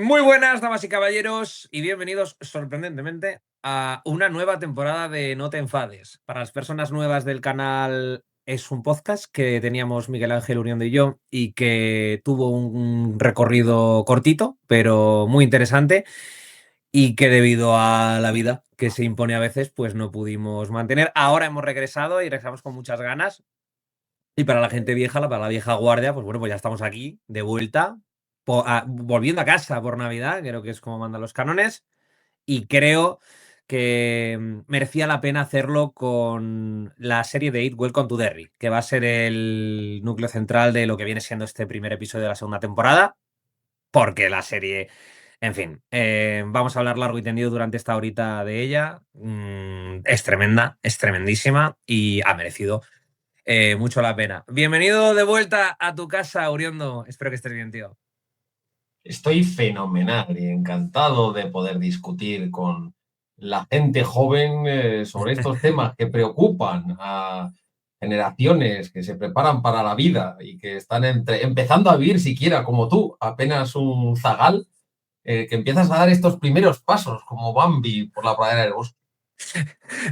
Muy buenas, damas y caballeros, y bienvenidos, sorprendentemente, a una nueva temporada de No te enfades. Para las personas nuevas del canal, es un podcast que teníamos Miguel Ángel Uriondo y yo, y que tuvo un recorrido cortito, pero muy interesante, y que debido a la vida que se impone a veces, pues no pudimos mantener. Ahora hemos regresado y regresamos con muchas ganas. Y para la gente vieja, para la vieja guardia, pues bueno, pues ya estamos aquí, de vuelta, volviendo a casa por Navidad, creo que es como mandan los cánones, y creo que merecía la pena hacerlo con la serie de It, Welcome to Derry, que va a ser el núcleo central de lo que viene siendo este primer episodio de la segunda temporada, porque la serie, en fin, vamos a hablar largo y tendido durante esta horita de ella. Es tremenda, es tremendísima y ha merecido mucho la pena. Bienvenido de vuelta a tu casa, Uriondo. Espero que estés bien, tío. Estoy fenomenal y encantado de poder discutir con la gente joven sobre estos temas que preocupan a generaciones que se preparan para la vida y que están empezando a vivir siquiera como tú, apenas un zagal, que empiezas a dar estos primeros pasos como Bambi por la pradera del bosque.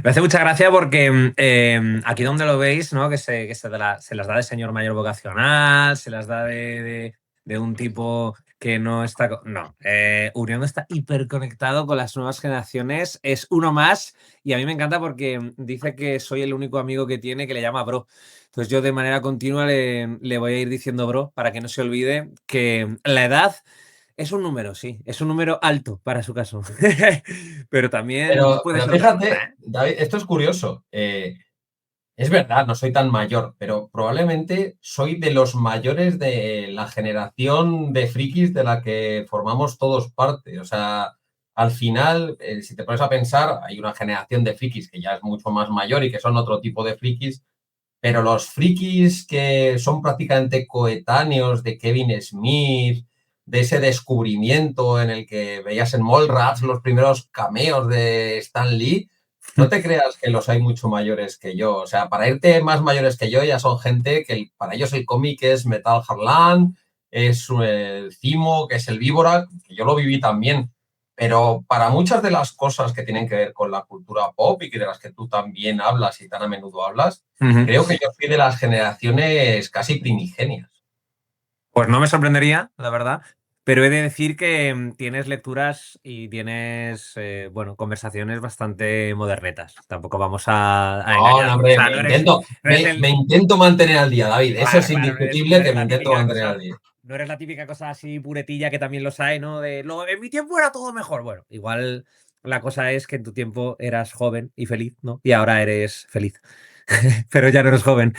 Me hace mucha gracia porque aquí donde lo veis, ¿no? Se las da de señor mayor vocacional, se las da de un tipo que no está. No, Uriondo está hiperconectado con las nuevas generaciones, es uno más, y a mí me encanta porque dice que soy el único amigo que tiene que le llama bro. Entonces yo de manera continua le voy a ir diciendo bro para que no se olvide que la edad es un número, sí, es un número alto para su caso. Pero también puede Pero ser otra cosa, fíjate, ¿eh? David, esto es curioso. Es verdad, no soy tan mayor, pero probablemente soy de los mayores de la generación de frikis de la que formamos todos parte. O sea, al final, si te pones a pensar, hay una generación de frikis que ya es mucho más mayor y que son otro tipo de frikis, pero los frikis que son prácticamente coetáneos de Kevin Smith, de ese descubrimiento en el que veías en Mallrats los primeros cameos de Stan Lee, no te creas que los hay mucho mayores que yo. O sea, para irte más mayores que yo ya son gente que para ellos el cómic es Metal Harlan, es el Cimo, que es el Víbora, que yo lo viví también. Pero para muchas de las cosas que tienen que ver con la cultura pop y que de las que tú también hablas y tan a menudo hablas, creo que yo soy de las generaciones casi primigenias. Pues no me sorprendería, la verdad, pero he de decir que tienes lecturas y tienes, bueno, conversaciones bastante modernetas. Tampoco vamos a No, no, engañarnos. O hombre, sea, no eres me el. intento mantener al día, David. Eso Claro, es claro, indiscutible que me la intento típica mantener cosa. al día. No eres la típica cosa así puretilla que también los hay, ¿no? En mi tiempo era todo mejor. Bueno, igual la cosa es que en tu tiempo eras joven y feliz, ¿no? Y ahora eres feliz. Pero ya no eres joven.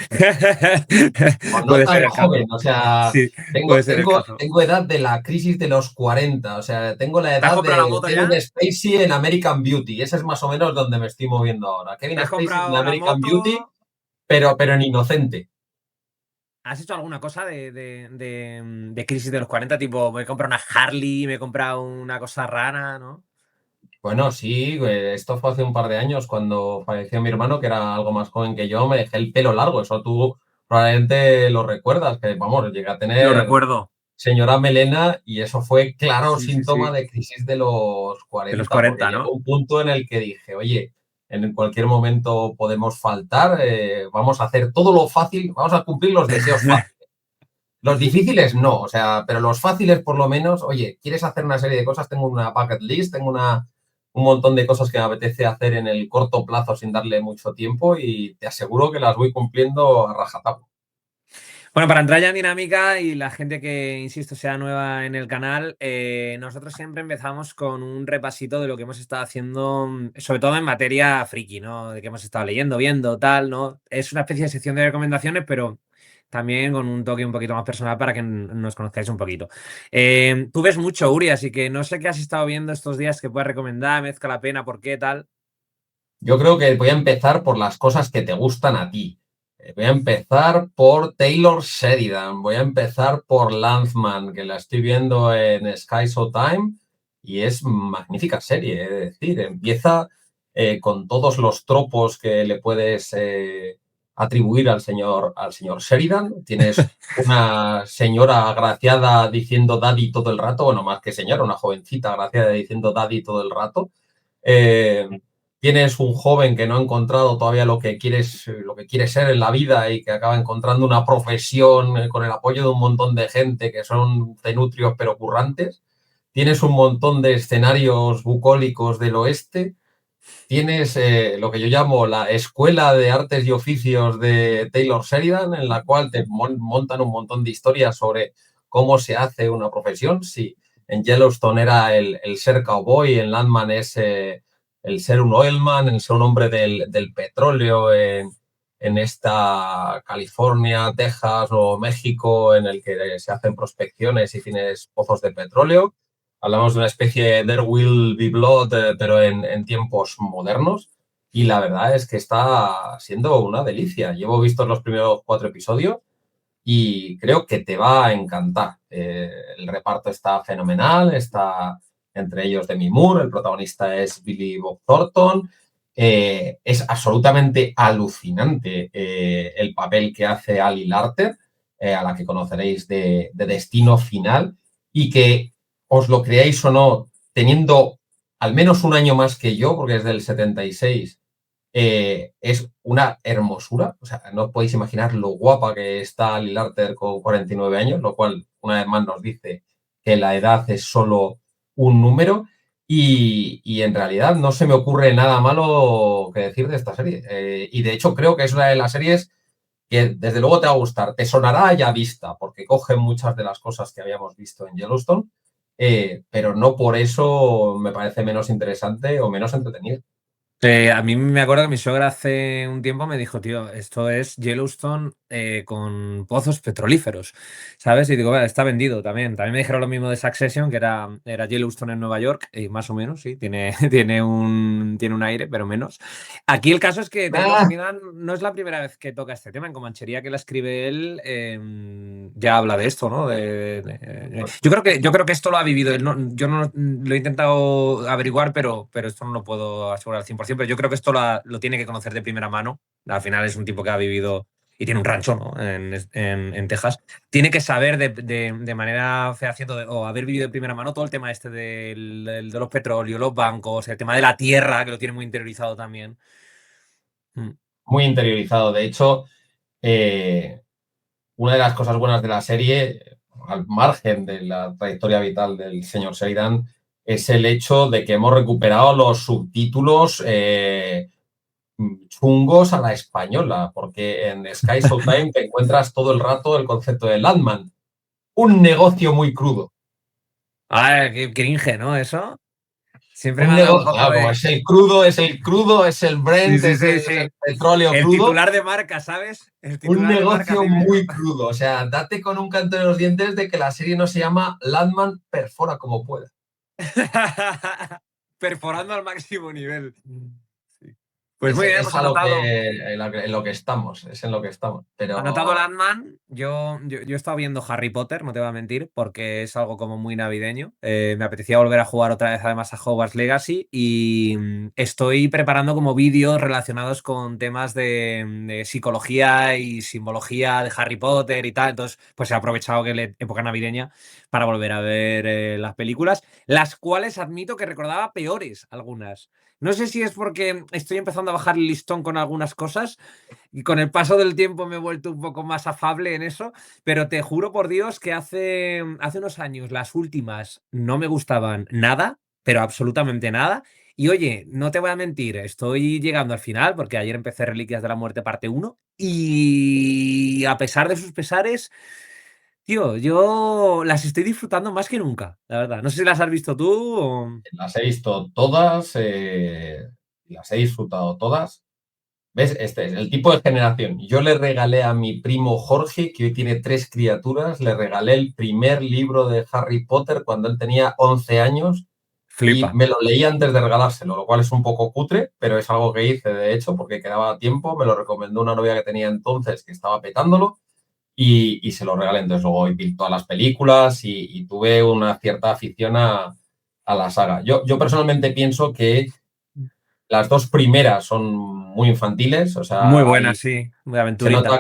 O no Puede ser tan el caso. joven, o sea, Sí, puede ser el caso. tengo edad de la crisis de los 40, o sea, tengo la ¿Te has edad comprado la de moto Kevin ya? Spacey en American Beauty. Ese es más o menos donde me estoy moviendo ahora. ¿Te Kevin has Spacey en comprado la American Beauty, moto? pero en inocente. ¿Has hecho alguna cosa de crisis de los 40? Tipo, me he comprado una Harley, me he comprado una cosa rara, ¿no? Bueno, sí, esto fue hace un par de años cuando falleció mi hermano, que era algo más joven que yo, me dejé el pelo largo, eso tú probablemente lo recuerdas, que vamos, llegué a Lo tener recuerdo. señora melena y eso fue claro Sí, sí, síntoma sí. de crisis de los De los 40, porque 40, llegó ¿no? un punto en el que dije, oye, en cualquier momento podemos faltar, vamos a hacer todo lo fácil, vamos a cumplir los deseos fáciles. Los difíciles no, o sea, pero los fáciles por lo menos, oye, ¿quieres hacer una serie de cosas? Tengo una bucket list, un montón de cosas que me apetece hacer en el corto plazo sin darle mucho tiempo y te aseguro que las voy cumpliendo a rajatabla. Bueno, para entrar ya en dinámica y la gente que, insisto, sea nueva en el canal, nosotros siempre empezamos con un repasito de lo que hemos estado haciendo, sobre todo en materia friki, ¿no? De que hemos estado leyendo, viendo, tal, ¿no? Es una especie de sección de recomendaciones, pero también con un toque un poquito más personal para que nos conozcáis un poquito. Tú ves mucho, Uri, así que no sé qué has estado viendo estos días que puedas recomendar, merezca la pena, por qué, tal. Yo creo que voy a empezar por las cosas que te gustan a ti. Voy a empezar por Taylor Sheridan, voy a empezar por Lanzman, que la estoy viendo en Sky Showtime y es magnífica serie, es decir, empieza con todos los tropos que le puedes atribuir al señor Sheridan. Tienes una señora agraciada diciendo daddy todo el rato, bueno, más que señora, una jovencita agraciada diciendo daddy todo el rato. Tienes un joven que no ha encontrado todavía lo que quiere ser en la vida y que acaba encontrando una profesión con el apoyo de un montón de gente que son cenutrios pero currantes. Tienes un montón de escenarios bucólicos del oeste. Tienes lo que yo llamo la Escuela de Artes y Oficios de Taylor Sheridan, en la cual te montan un montón de historias sobre cómo se hace una profesión. Si en Yellowstone era el ser cowboy, en Landman es el ser un oilman, el ser un hombre del petróleo en esta California, Texas, Nuevo México, en el que se hacen prospecciones y tienes pozos de petróleo. Hablamos de una especie de There Will Be Blood, pero en tiempos modernos. Y la verdad es que está siendo una delicia. Llevo visto los primeros 4 episodios y creo que te va a encantar. El reparto está fenomenal, está entre ellos Demi Moore, el protagonista es Billy Bob Thornton. Es absolutamente alucinante el papel que hace Ali Larter, a la que conoceréis de Destino Final, y que os lo creáis o no, teniendo al menos un año más que yo, porque es del 76, es una hermosura. O sea, no podéis imaginar lo guapa que está Ali Larter con 49 años, lo cual una vez más nos dice que la edad es solo un número. Y en realidad no se me ocurre nada malo que decir de esta serie. Y de hecho creo que es una de las series que desde luego te va a gustar. Te sonará ya vista, porque coge muchas de las cosas que habíamos visto en Yellowstone, pero no por eso me parece menos interesante o menos entretenida. A mí me acuerdo que mi suegra hace un tiempo me dijo, tío, esto es Yellowstone con pozos petrolíferos, ¿sabes? Y digo, vale, está vendido también. También me dijeron lo mismo de Succession, que era Yellowstone en Nueva York, y más o menos, sí, tiene un aire, pero menos. Aquí el caso es que Taylor Sheridan no es la primera vez que toca este tema. En Comanchería, que la escribe él, ya habla de esto, ¿no? Yo creo que esto lo ha vivido él. Yo no lo he intentado averiguar, pero esto no lo puedo asegurar al 100%. Pero yo creo que esto lo tiene que conocer de primera mano. Al final es un tipo que ha vivido y tiene un rancho, ¿no? en Texas. Tiene que saber de manera fehaciente o haber vivido de primera mano todo el tema este de los petróleos, los bancos, el tema de la tierra, que lo tiene muy interiorizado también. Muy interiorizado. De hecho, una de las cosas buenas de la serie, al margen de la trayectoria vital del señor Sheridan, es el hecho de que hemos recuperado los subtítulos chungos a la española, porque en Sky Showtime te encuentras todo el rato el concepto de Landman, un negocio muy crudo. Ah, qué cringe, ¿no? Eso. Siempre Un me ha dado un negocio, poco de... como es el crudo, es el Brent, Sí, es sí, sí. el petróleo El crudo. titular de marca, ¿sabes? El Un titular de marca negocio típico. muy crudo. O sea, date con un canto de los dientes de que la serie no se llama Landman perfora como pueda. Perforando al máximo nivel. Sí. Pues muy bien, Es pues a lo anotado. en lo que estamos, es en lo que estamos. Anotado Pero Landman, yo he estado viendo Harry Potter, no te voy a mentir, porque es algo como muy navideño. Me apetecía volver a jugar otra vez además a Hogwarts Legacy y estoy preparando como vídeos relacionados con temas de psicología y simbología de Harry Potter y tal. Entonces, pues he aprovechado que es época navideña para volver a ver las películas, las cuales admito que recordaba peores algunas. No sé si es porque estoy empezando a bajar el listón con algunas cosas y con el paso del tiempo me he vuelto un poco más afable en eso, pero te juro por Dios que hace unos años las últimas no me gustaban nada, pero absolutamente nada. Y oye, no te voy a mentir, estoy llegando al final porque ayer empecé Reliquias de la Muerte parte uno y a pesar de sus pesares, tío, yo las estoy disfrutando más que nunca, la verdad. No sé si las has visto tú o... las he visto todas, las he disfrutado todas. ¿Ves? Este es el tipo de generación. Yo le regalé a mi primo Jorge, que hoy tiene 3 criaturas, le regalé el primer libro de Harry Potter cuando él tenía 11 años y Flipa. me lo leí antes de regalárselo, lo cual es un poco cutre, pero es algo que hice, de hecho, porque quedaba tiempo. Me lo recomendó una novia que tenía entonces que estaba petándolo y se lo regalé. Entonces luego vi todas las películas y tuve una cierta afición a la saga. Yo personalmente pienso que las dos primeras son muy infantiles, o Muy sea, buena, ahí sí, muy se nota aventurita,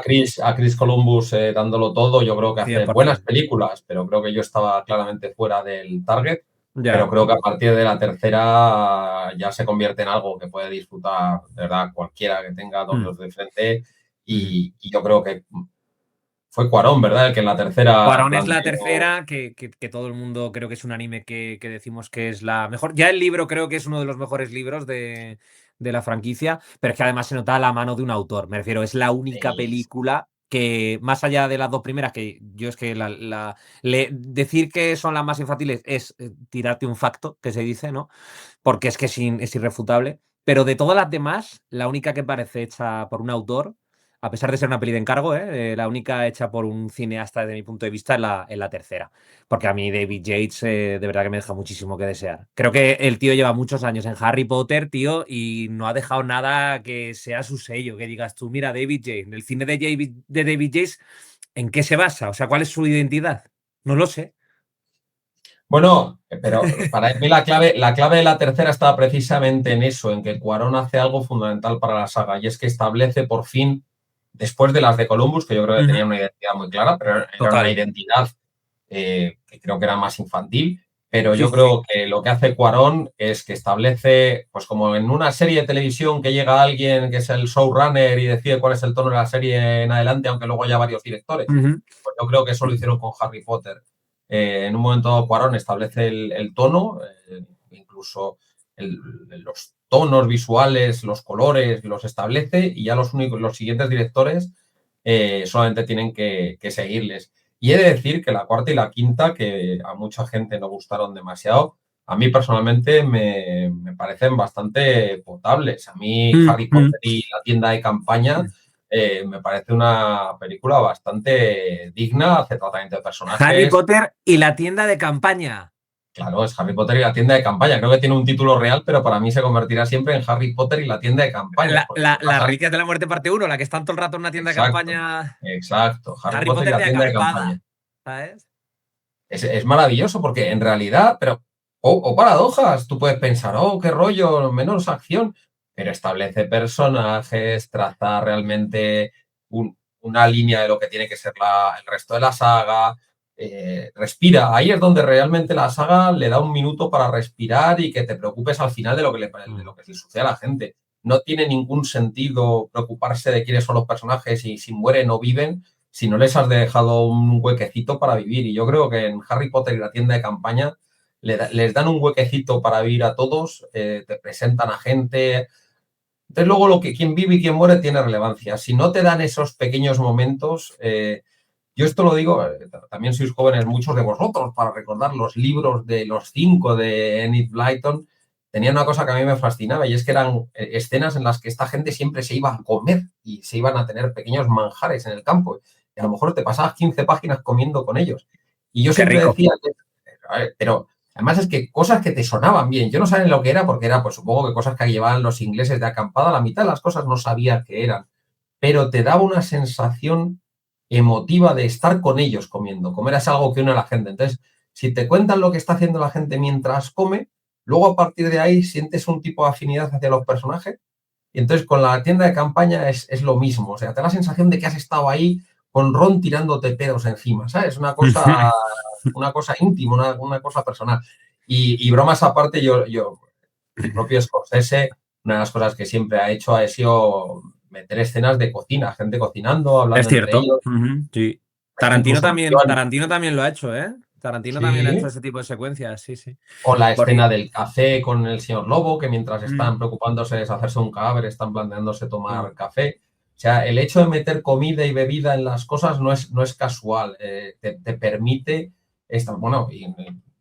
a Chris Columbus dándolo todo. Yo creo que hace buenas 100%. películas, pero creo que yo estaba claramente fuera del target. Pero Ya. creo que a partir de la tercera ya se convierte en algo que puede disfrutar, de verdad, cualquiera que tenga dos Mm, dedos de frente. ujú. Y yo creo que fue Cuarón, ¿verdad? El que en la tercera Cuarón es la planteó. tercera, que todo el mundo creo que es un anime que decimos que es la mejor. Ya el libro creo que es uno de los mejores libros de la franquicia, pero es que además se nota la mano de un autor. Me refiero, es la única película que, más allá de las dos primeras, que yo es que decir que son las más infantiles es tirarte un facto, que se dice, ¿no? Porque es que es irrefutable. Pero de todas las demás, la única que parece hecha por un autor, a pesar de ser una peli de encargo, la única hecha por un cineasta desde mi punto de vista es la tercera. Porque a mí David Yates de verdad que me deja muchísimo que desear. Creo que el tío lleva muchos años en Harry Potter, tío, y no ha dejado nada que sea su sello, que digas tú, mira, David Yates, el cine de David Yates, ¿en qué se basa? O sea, ¿cuál es su identidad? No lo sé. Bueno, pero para mí la clave de la tercera está precisamente en eso, en que Cuarón hace algo fundamental para la saga, y es que establece por fin, después de las de Columbus, que yo creo que Ujú. tenían una identidad muy clara, pero era una Total. identidad que creo que era más infantil, pero Sí, yo sí, sí. creo que lo que hace Cuarón es que establece, pues como en una serie de televisión que llega alguien que es el showrunner y decide cuál es el tono de la serie en adelante, aunque luego haya varios directores. Ujú. Pues yo creo que eso lo hicieron con Harry Potter. En un momento dado, Cuarón establece el tono, incluso el, los tonos visuales, los colores, los establece y ya los siguientes directores solamente tienen que seguirles. Y he de decir que la cuarta y la quinta, que a mucha gente no gustaron demasiado, a mí personalmente me parecen bastante potables. A mí Harry Mm. Potter y la tienda de campaña me parece una película bastante digna, hace tratamiento de Harry personajes. Potter y la tienda de campaña. Claro, es Harry Potter y la tienda de campaña. Creo que tiene un título real, pero para mí se convertirá siempre en Harry Potter y la tienda de campaña. Porque se Las pasan. Reliquias de la Muerte parte uno, la que están todo el rato en una tienda de Exacto, campaña. exacto. Harry Harry Potter y Potter la de tienda de campaña. acampada, ¿sabes? Es maravilloso porque en realidad, pero, o paradojas, tú puedes pensar, oh, qué rollo, menos acción, pero establece personajes, traza realmente una línea de lo que tiene que ser el resto de la saga, respira. Ahí es donde realmente la saga le da un minuto para respirar y que te preocupes al final de lo que le sucede a la gente. No tiene ningún sentido preocuparse de quiénes son los personajes y si mueren o viven, si no les has dejado un huequecito para vivir. Y yo creo que en Harry Potter y la tienda de campaña les dan un huequecito para vivir a todos, te presentan a gente. Entonces luego quien vive y quien muere tiene relevancia. Si no te dan esos pequeños momentos, yo esto lo digo, también sois jóvenes muchos de vosotros para recordar los libros de los 5 de Enid Blyton. Tenía una cosa que a mí me fascinaba y es que eran escenas en las que esta gente siempre se iba a comer y se iban a tener pequeños manjares en el campo. Y a lo mejor te pasabas 15 páginas comiendo con ellos. Y yo Qué siempre rico. decía, pero además es que cosas que te sonaban bien. Yo no sabía lo que era porque era, pues supongo que cosas que llevaban los ingleses de acampada. La mitad de las cosas no sabía qué eran, pero te daba una sensación emotiva de estar con ellos comiendo. Comer es algo que une a la gente. Entonces, si te cuentan lo que está haciendo la gente mientras come, luego a partir de ahí sientes un tipo de afinidad hacia los personajes. Y entonces con la tienda de campaña es lo mismo. O sea, te da la sensación de que has estado ahí con Ron tirándote pedos encima, ¿sabes? Una cosa íntima, una cosa personal. Y bromas aparte, el propio Scorsese, una de las cosas que siempre ha sido meter escenas de cocina, gente cocinando, Es hablando entre cierto. ellos. Ujú, sí. Incluso mencionan, Tarantino también lo ha hecho, ¿eh? Tarantino también ha hecho sí, ese tipo de secuencias, sí, sí. o la Porque, escena del café con el señor Lobo, que mientras mm, están preocupándose de deshacerse de un cadáver, están planteándose mm, tomar café. O sea, el hecho de meter comida y bebida en las cosas no es casual, te permite, bueno, y en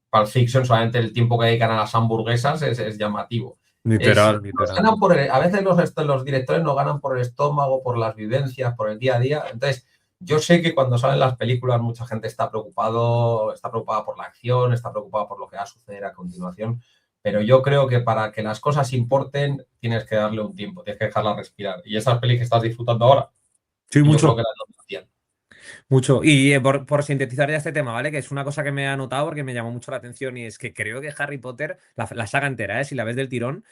Pulp Fiction solamente el tiempo que dedican a las hamburguesas es llamativo. literal, literal. A veces los directores no ganan por el estómago, por las vivencias, por el día a día. Entonces, yo sé que cuando salen las películas mucha gente está preocupada por la acción, está preocupada por lo que va a suceder a continuación, pero yo creo que para que las cosas importen tienes que darle un tiempo, tienes que dejarla respirar. Y esas pelis que estás disfrutando ahora, Sí, yo creo que mucho. las lo hacían. Mucho. Y por sintetizar ya este tema, ¿vale? Que es una cosa que me ha notado porque me llamó mucho la atención y es que creo que Harry Potter, la saga entera, si la ves del tirón,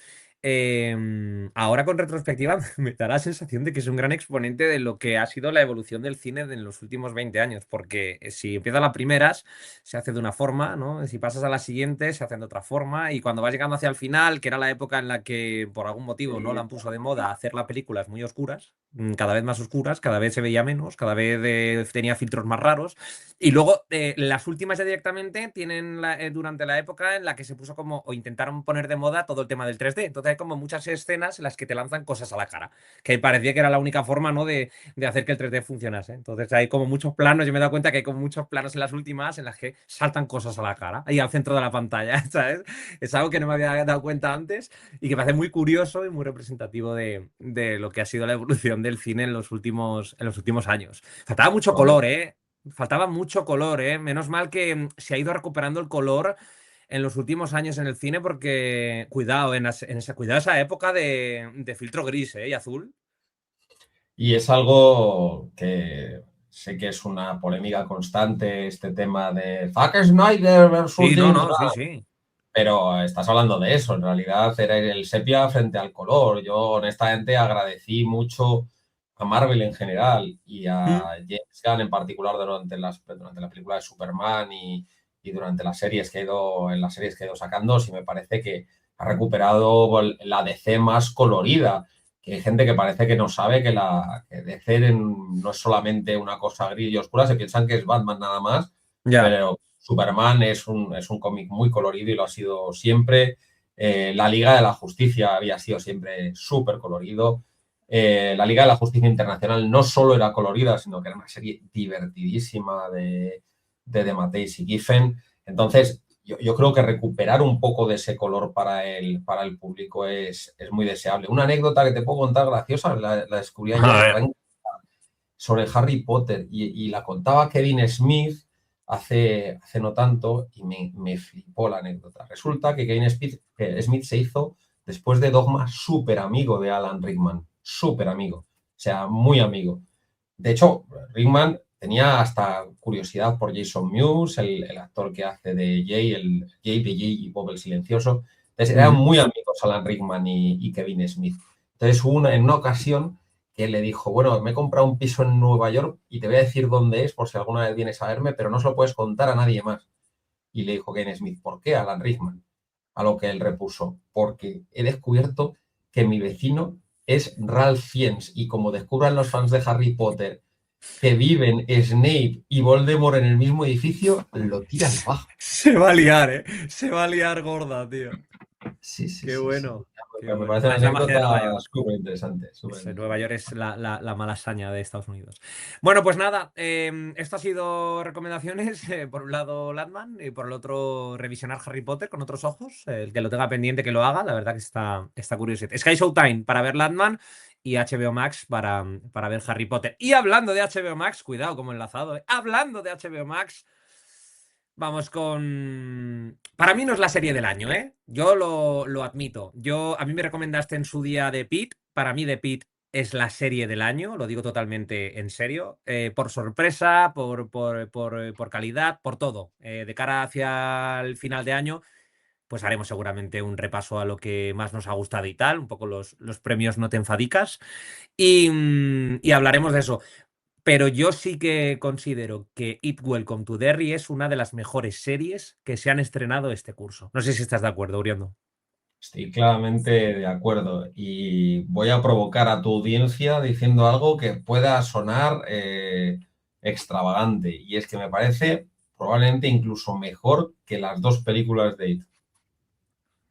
ahora con retrospectiva me da la sensación de que es un gran exponente de lo que ha sido la evolución del cine en los últimos 20 años, porque si empiezas las primeras se hace de una forma, ¿no? Si pasas a las siguientes se hacen de otra forma y cuando vas llegando hacia el final, que era la época en la que por algún motivo no la puso de moda hacer las películas muy oscuras, cada vez más oscuras, cada vez se veía menos, cada vez tenía filtros más raros. Y luego las últimas ya directamente tienen durante la época en la que se puso como, o intentaron poner de moda todo el tema del 3D. Entonces hay como muchas escenas en las que te lanzan cosas a la cara, que parecía que era la única forma, ¿no? de hacer que el 3D funcionase. Entonces hay como muchos planos, yo me he dado cuenta que hay como muchos planos en las últimas en las que saltan cosas a la cara, ahí al centro de la pantalla, ¿sabes? Es algo que no me había dado cuenta antes y que me hace muy curioso y muy representativo de lo que ha sido la evolución del cine en los últimos años. Faltaba mucho color, Correcto. ¿eh? Faltaba mucho color, ¿eh? Menos mal que se ha ido recuperando el color en los últimos años en el cine porque, cuidado, cuidado esa época de filtro gris, ¿eh? Y azul. Y es algo que sé que es una polémica constante, este tema de Zack Snyder versus Sí, no, James no, sí, Gunn. sí. Pero estás hablando de eso, en realidad era el sepia frente al color. Yo honestamente agradecí mucho a Marvel en general y a Mm. James Gunn en particular durante la película de Superman y durante las series que he ido, en las series que he ido sacando, sí me parece que ha recuperado la DC más colorida. Que hay gente que parece que no sabe que DC no es solamente una cosa gris y oscura, se piensan que es Batman nada más, Ya. pero Superman es un cómic muy colorido y lo ha sido siempre. La Liga de la Justicia había sido siempre súper colorido. La Liga de la Justicia Internacional no solo era colorida, sino que era una serie divertidísima de Matthijs y Giffen. Entonces, yo creo que recuperar un poco de ese color para el público es muy deseable. Una anécdota que te puedo contar graciosa, la descubrí A ayer, ver. sobre Harry Potter y la contaba Kevin Smith hace no tanto y me flipó la anécdota. Resulta que Kevin Smith se hizo, después de Dogma, súper amigo de Alan Rickman, súper amigo, o sea, muy amigo. De hecho, Rickman tenía hasta curiosidad por Jason Mewes, el actor que hace de Jay, el Jay de Jay y Bob el Silencioso. Entonces, eran Mm. muy amigos Alan Rickman y Kevin Smith. Entonces, en una ocasión que él le dijo, bueno, me he comprado un piso en Nueva York y te voy a decir dónde es por si alguna vez vienes a verme, pero no se lo puedes contar a nadie más. Y le dijo Kevin Smith, ¿por qué Alan Rickman? A lo que él repuso, porque he descubierto que mi vecino es Ralph Fiennes y como descubran los fans de Harry Potter que viven Snape y Voldemort en el mismo edificio, lo tiran abajo. Se va a liar, ¿eh? Se va a liar gorda, tío. Sí, sí, Qué sí, sí. bueno, qué Me bueno. parece una Es la magia de anécdota Nueva York. súper interesante, súper Nueva interesante. York es la malasaña de Estados Unidos. Bueno, pues nada, esto ha sido recomendaciones. Por un lado, Landman, y por el otro, revisionar Harry Potter con otros ojos. El que lo tenga pendiente que lo haga, la verdad que está curioso. Sky Showtime para ver Landman y HBO Max para ver Harry Potter. Y hablando de HBO Max, cuidado como enlazado, ¿eh? Hablando de HBO Max. Vamos con. Para mí no es la serie del año, ¿eh? Yo lo admito. A mí me recomendaste en su día de Pete. Para mí, The Pete es la serie del año, lo digo totalmente en serio. Por sorpresa, por calidad, por todo. De cara hacia el final de año, pues haremos seguramente un repaso a lo que más nos ha gustado y tal, un poco los premios No Te Enfadicas. Y hablaremos de eso. Pero yo sí que considero que It Welcome to Derry es una de las mejores series que se han estrenado este curso. No sé si estás de acuerdo, Uriando. Estoy claramente de acuerdo y voy a provocar a tu audiencia diciendo algo que pueda sonar extravagante y es que me parece probablemente incluso mejor que las dos películas de It.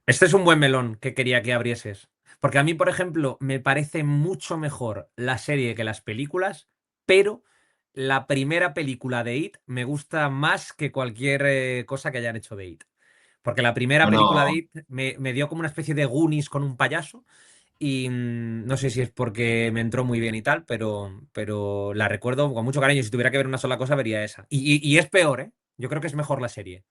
Este es un buen melón que quería que abrieses. Porque a mí, por ejemplo, me parece mucho mejor la serie que las películas, pero la primera película de It me gusta más que cualquier cosa que hayan hecho de It. Porque la primera película de Bueno, It me dio como una especie de Goonies con un payaso. Y no sé si es porque me entró muy bien y tal, pero la recuerdo con mucho cariño. Si tuviera que ver una sola cosa, vería esa. Y es peor, ¿eh? Yo creo que es mejor la serie.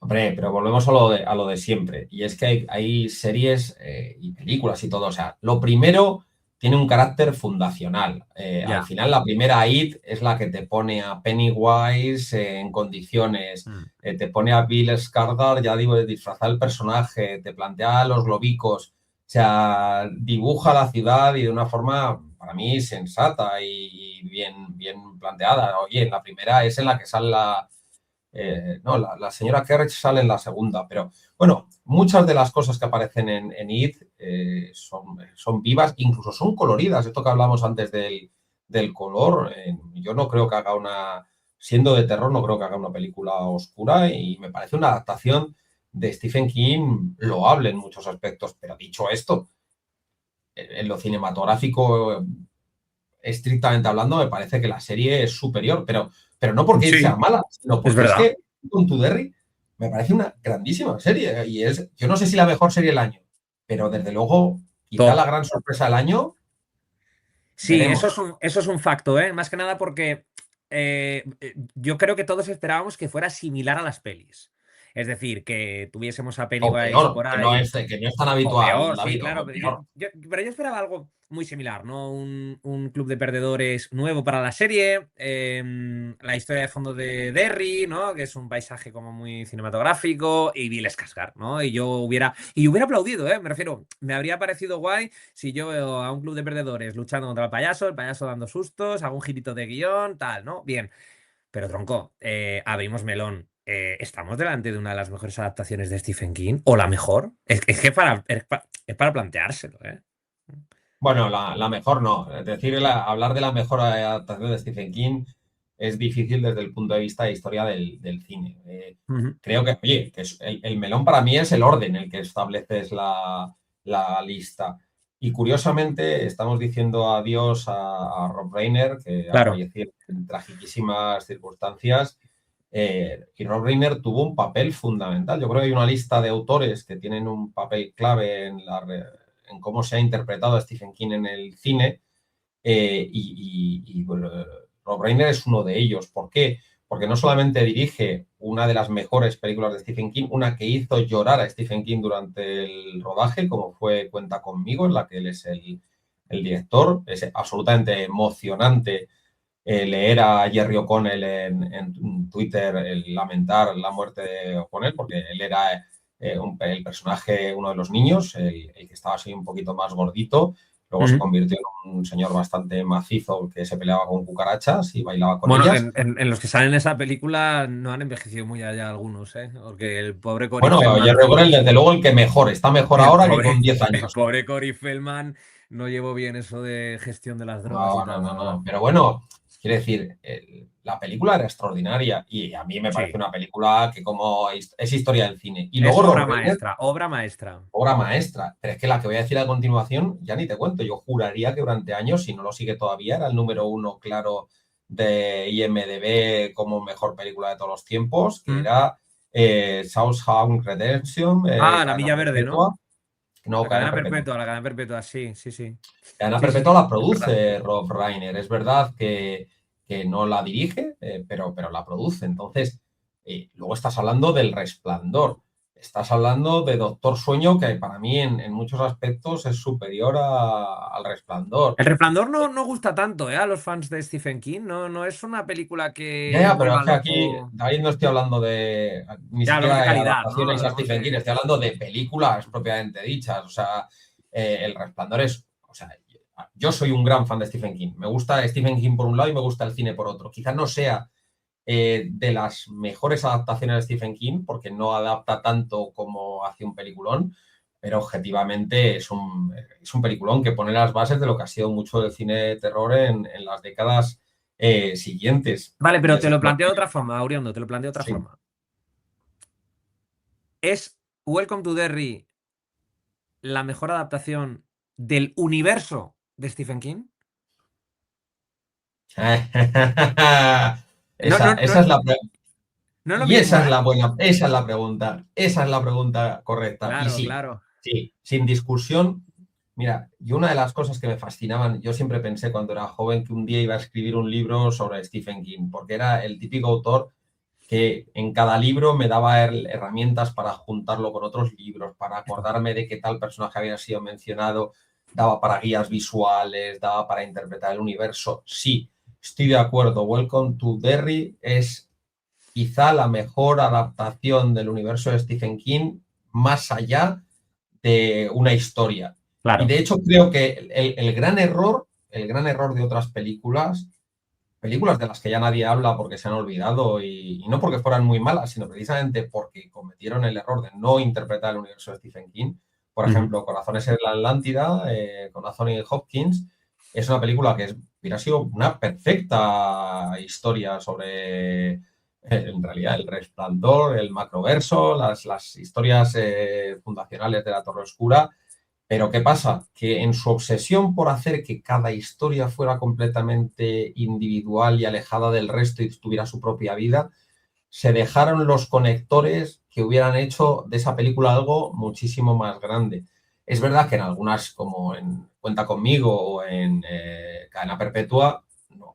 hombre, pero volvemos a lo de siempre. Y es que hay series y películas y todo. O sea, lo primero tiene un carácter fundacional. Al Ya. final, la primera IT es la que te pone a Pennywise en condiciones, Mm. te pone a Bill Skarsgård, ya digo, de disfrazar el personaje, te plantea a los lobicos. sea, dibuja la ciudad y de una forma, para mí, sensata y bien planteada. Oye, en la primera es en la que sale no, la señora Carriage sale en la segunda, pero bueno, muchas de las cosas que aparecen en It son vivas, incluso son coloridas. Esto que hablamos antes del color, yo no creo que haga siendo de terror, no creo que haga una película oscura y me parece una adaptación de Stephen King loable en muchos aspectos. Pero dicho esto, en lo cinematográfico, estrictamente hablando, me parece que la serie es superior, pero no porque Sí, sea mala, sino es porque es verdad. que Con to Derry me parece una grandísima serie y yo no sé si la mejor serie del año, pero desde luego, quizá Top. la gran sorpresa del año, Sí, veremos. eso es un facto, ¿eh? Más que nada porque yo creo que todos esperábamos que fuera similar a las pelis. Es decir, que tuviésemos a O Pennywise peor, por ahí. que no es tan O habitual, peor, sí, David, claro. o peor. Pero yo esperaba algo muy similar, ¿no? Un club de perdedores nuevo para la serie. La historia de fondo de Derry, ¿no? Que es un paisaje como muy cinematográfico. Y Bill Skarsgård, ¿no? Y hubiera aplaudido, ¿eh? Me refiero, me habría parecido guay si yo veo a un club de perdedores luchando contra el payaso dando sustos, hago un girito de guión, tal, ¿no? Bien. Pero tronco, abrimos melón. ¿Estamos delante de una de las mejores adaptaciones de Stephen King? ¿O la mejor? Es que es para planteárselo, ¿eh? Bueno, la mejor no. Es decir, hablar de la mejor adaptación de Stephen King es difícil desde el punto de vista de historia del cine. Ujú. Creo que, oye, que el melón para mí es el orden en el que estableces la lista. Y curiosamente estamos diciendo adiós a Rob Reiner, que ha Claro. fallecido en tragiquísimas circunstancias. Y Rob Reiner tuvo un papel fundamental. Yo creo que hay una lista de autores que tienen un papel clave en cómo se ha interpretado a Stephen King en el cine. Bueno, Rob Reiner es uno de ellos. ¿Por qué? Porque no solamente dirige una de las mejores películas de Stephen King, una que hizo llorar a Stephen King durante el rodaje, como fue Cuenta conmigo, en la que él es el director. Es absolutamente emocionante leer a Jerry O'Connell en Twitter lamentar la muerte de O'Connell, porque él era el personaje, uno de los niños, el que estaba así un poquito más gordito. Luego se Ujú. convirtió en un señor bastante macizo que se peleaba con cucarachas y bailaba con Bueno, ellas. en los que salen en esa película no han envejecido muy allá algunos, ¿eh? Porque el pobre Corey Bueno, Feldman, Jerry O'Connell, desde luego, el que mejor, está mejor el ahora que pobre, con 10 el años. pobre Corey Feldman no llevó bien eso de gestión de las drogas y No, no, tal, la no, verdad. no. Pero bueno, quiero decir, la película era extraordinaria y a mí me parece Sí, una película que como es historia del cine. Y es luego obra Rob Reiner, maestra, obra maestra. obra maestra. Pero es que la que voy a decir a continuación, ya ni te cuento. Yo juraría que durante años, si no lo sigue todavía, era el número uno claro de IMDb como mejor película de todos los tiempos, que Mm. era Shawshank Redemption, La Cadena Milla Verde, ¿no? Perpetua. No, Cadena Perpetua. La cadena perpetua, sí, sí, sí. Cadena Sí, sí, Perpetua sí, la es verdad. produce Rob Reiner. Es verdad que no la dirige, pero la produce. Entonces, luego estás hablando del Resplandor. Estás hablando de Doctor Sueño, que para mí en muchos aspectos es superior al Resplandor. El Resplandor no gusta tanto, a los fans de Stephen King. No, no es una película Ya, que ya, pero es vuelva que aquí, loco. David, no estoy hablando ni Ya hablamos de siquiera de calidad, ¿no? adaptaciones a Hablamos Stephen King, de. estoy hablando de películas propiamente dichas. O sea, El Resplandor o sea, yo soy un gran fan de Stephen King. Me gusta Stephen King por un lado y me gusta el cine por otro. Quizás no sea de las mejores adaptaciones de Stephen King, porque no adapta tanto como hace un peliculón, pero objetivamente es un peliculón que pone las bases de lo que ha sido mucho del cine de terror en las décadas siguientes. Vale, pero te Desde lo luego, planteo de otra forma, Auriondo, te lo planteo de otra sí. forma. ¿Es Welcome to Derry la mejor adaptación del universo de Stephen King? No, no, no, Esa es no es lo y mismo, esa es ¿eh? la buena, esa es la pregunta, esa es la pregunta correcta. Y Claro, sí, claro. sí, sin discusión. Mira, y una de las cosas que me fascinaban, yo siempre pensé cuando era joven que un día iba a escribir un libro sobre Stephen King, porque era el típico autor que en cada libro me daba herramientas para juntarlo con otros libros, para acordarme de qué tal personaje había sido mencionado, daba para guías visuales, daba para interpretar el universo. Sí, estoy de acuerdo. Welcome to Derry es quizá la mejor adaptación del universo de Stephen King más allá de una historia. Y Claro. de hecho creo que el gran error de otras películas de las que ya nadie habla porque se han olvidado y no porque fueran muy malas, sino precisamente porque cometieron el error de no interpretar el universo de Stephen King. Por Ujú. ejemplo, Corazones en la Atlántida, con Anthony Hopkins, es una película que hubiera sido una perfecta historia sobre, en realidad, el resplandor, el macroverso, las historias fundacionales de la Torre Oscura. Pero ¿qué pasa? Que en su obsesión por hacer que cada historia fuera completamente individual y alejada del resto y tuviera su propia vida, se dejaron los conectores que hubieran hecho de esa película algo muchísimo más grande. Es verdad que en algunas, como en Cuenta conmigo o en Cadena Perpetua,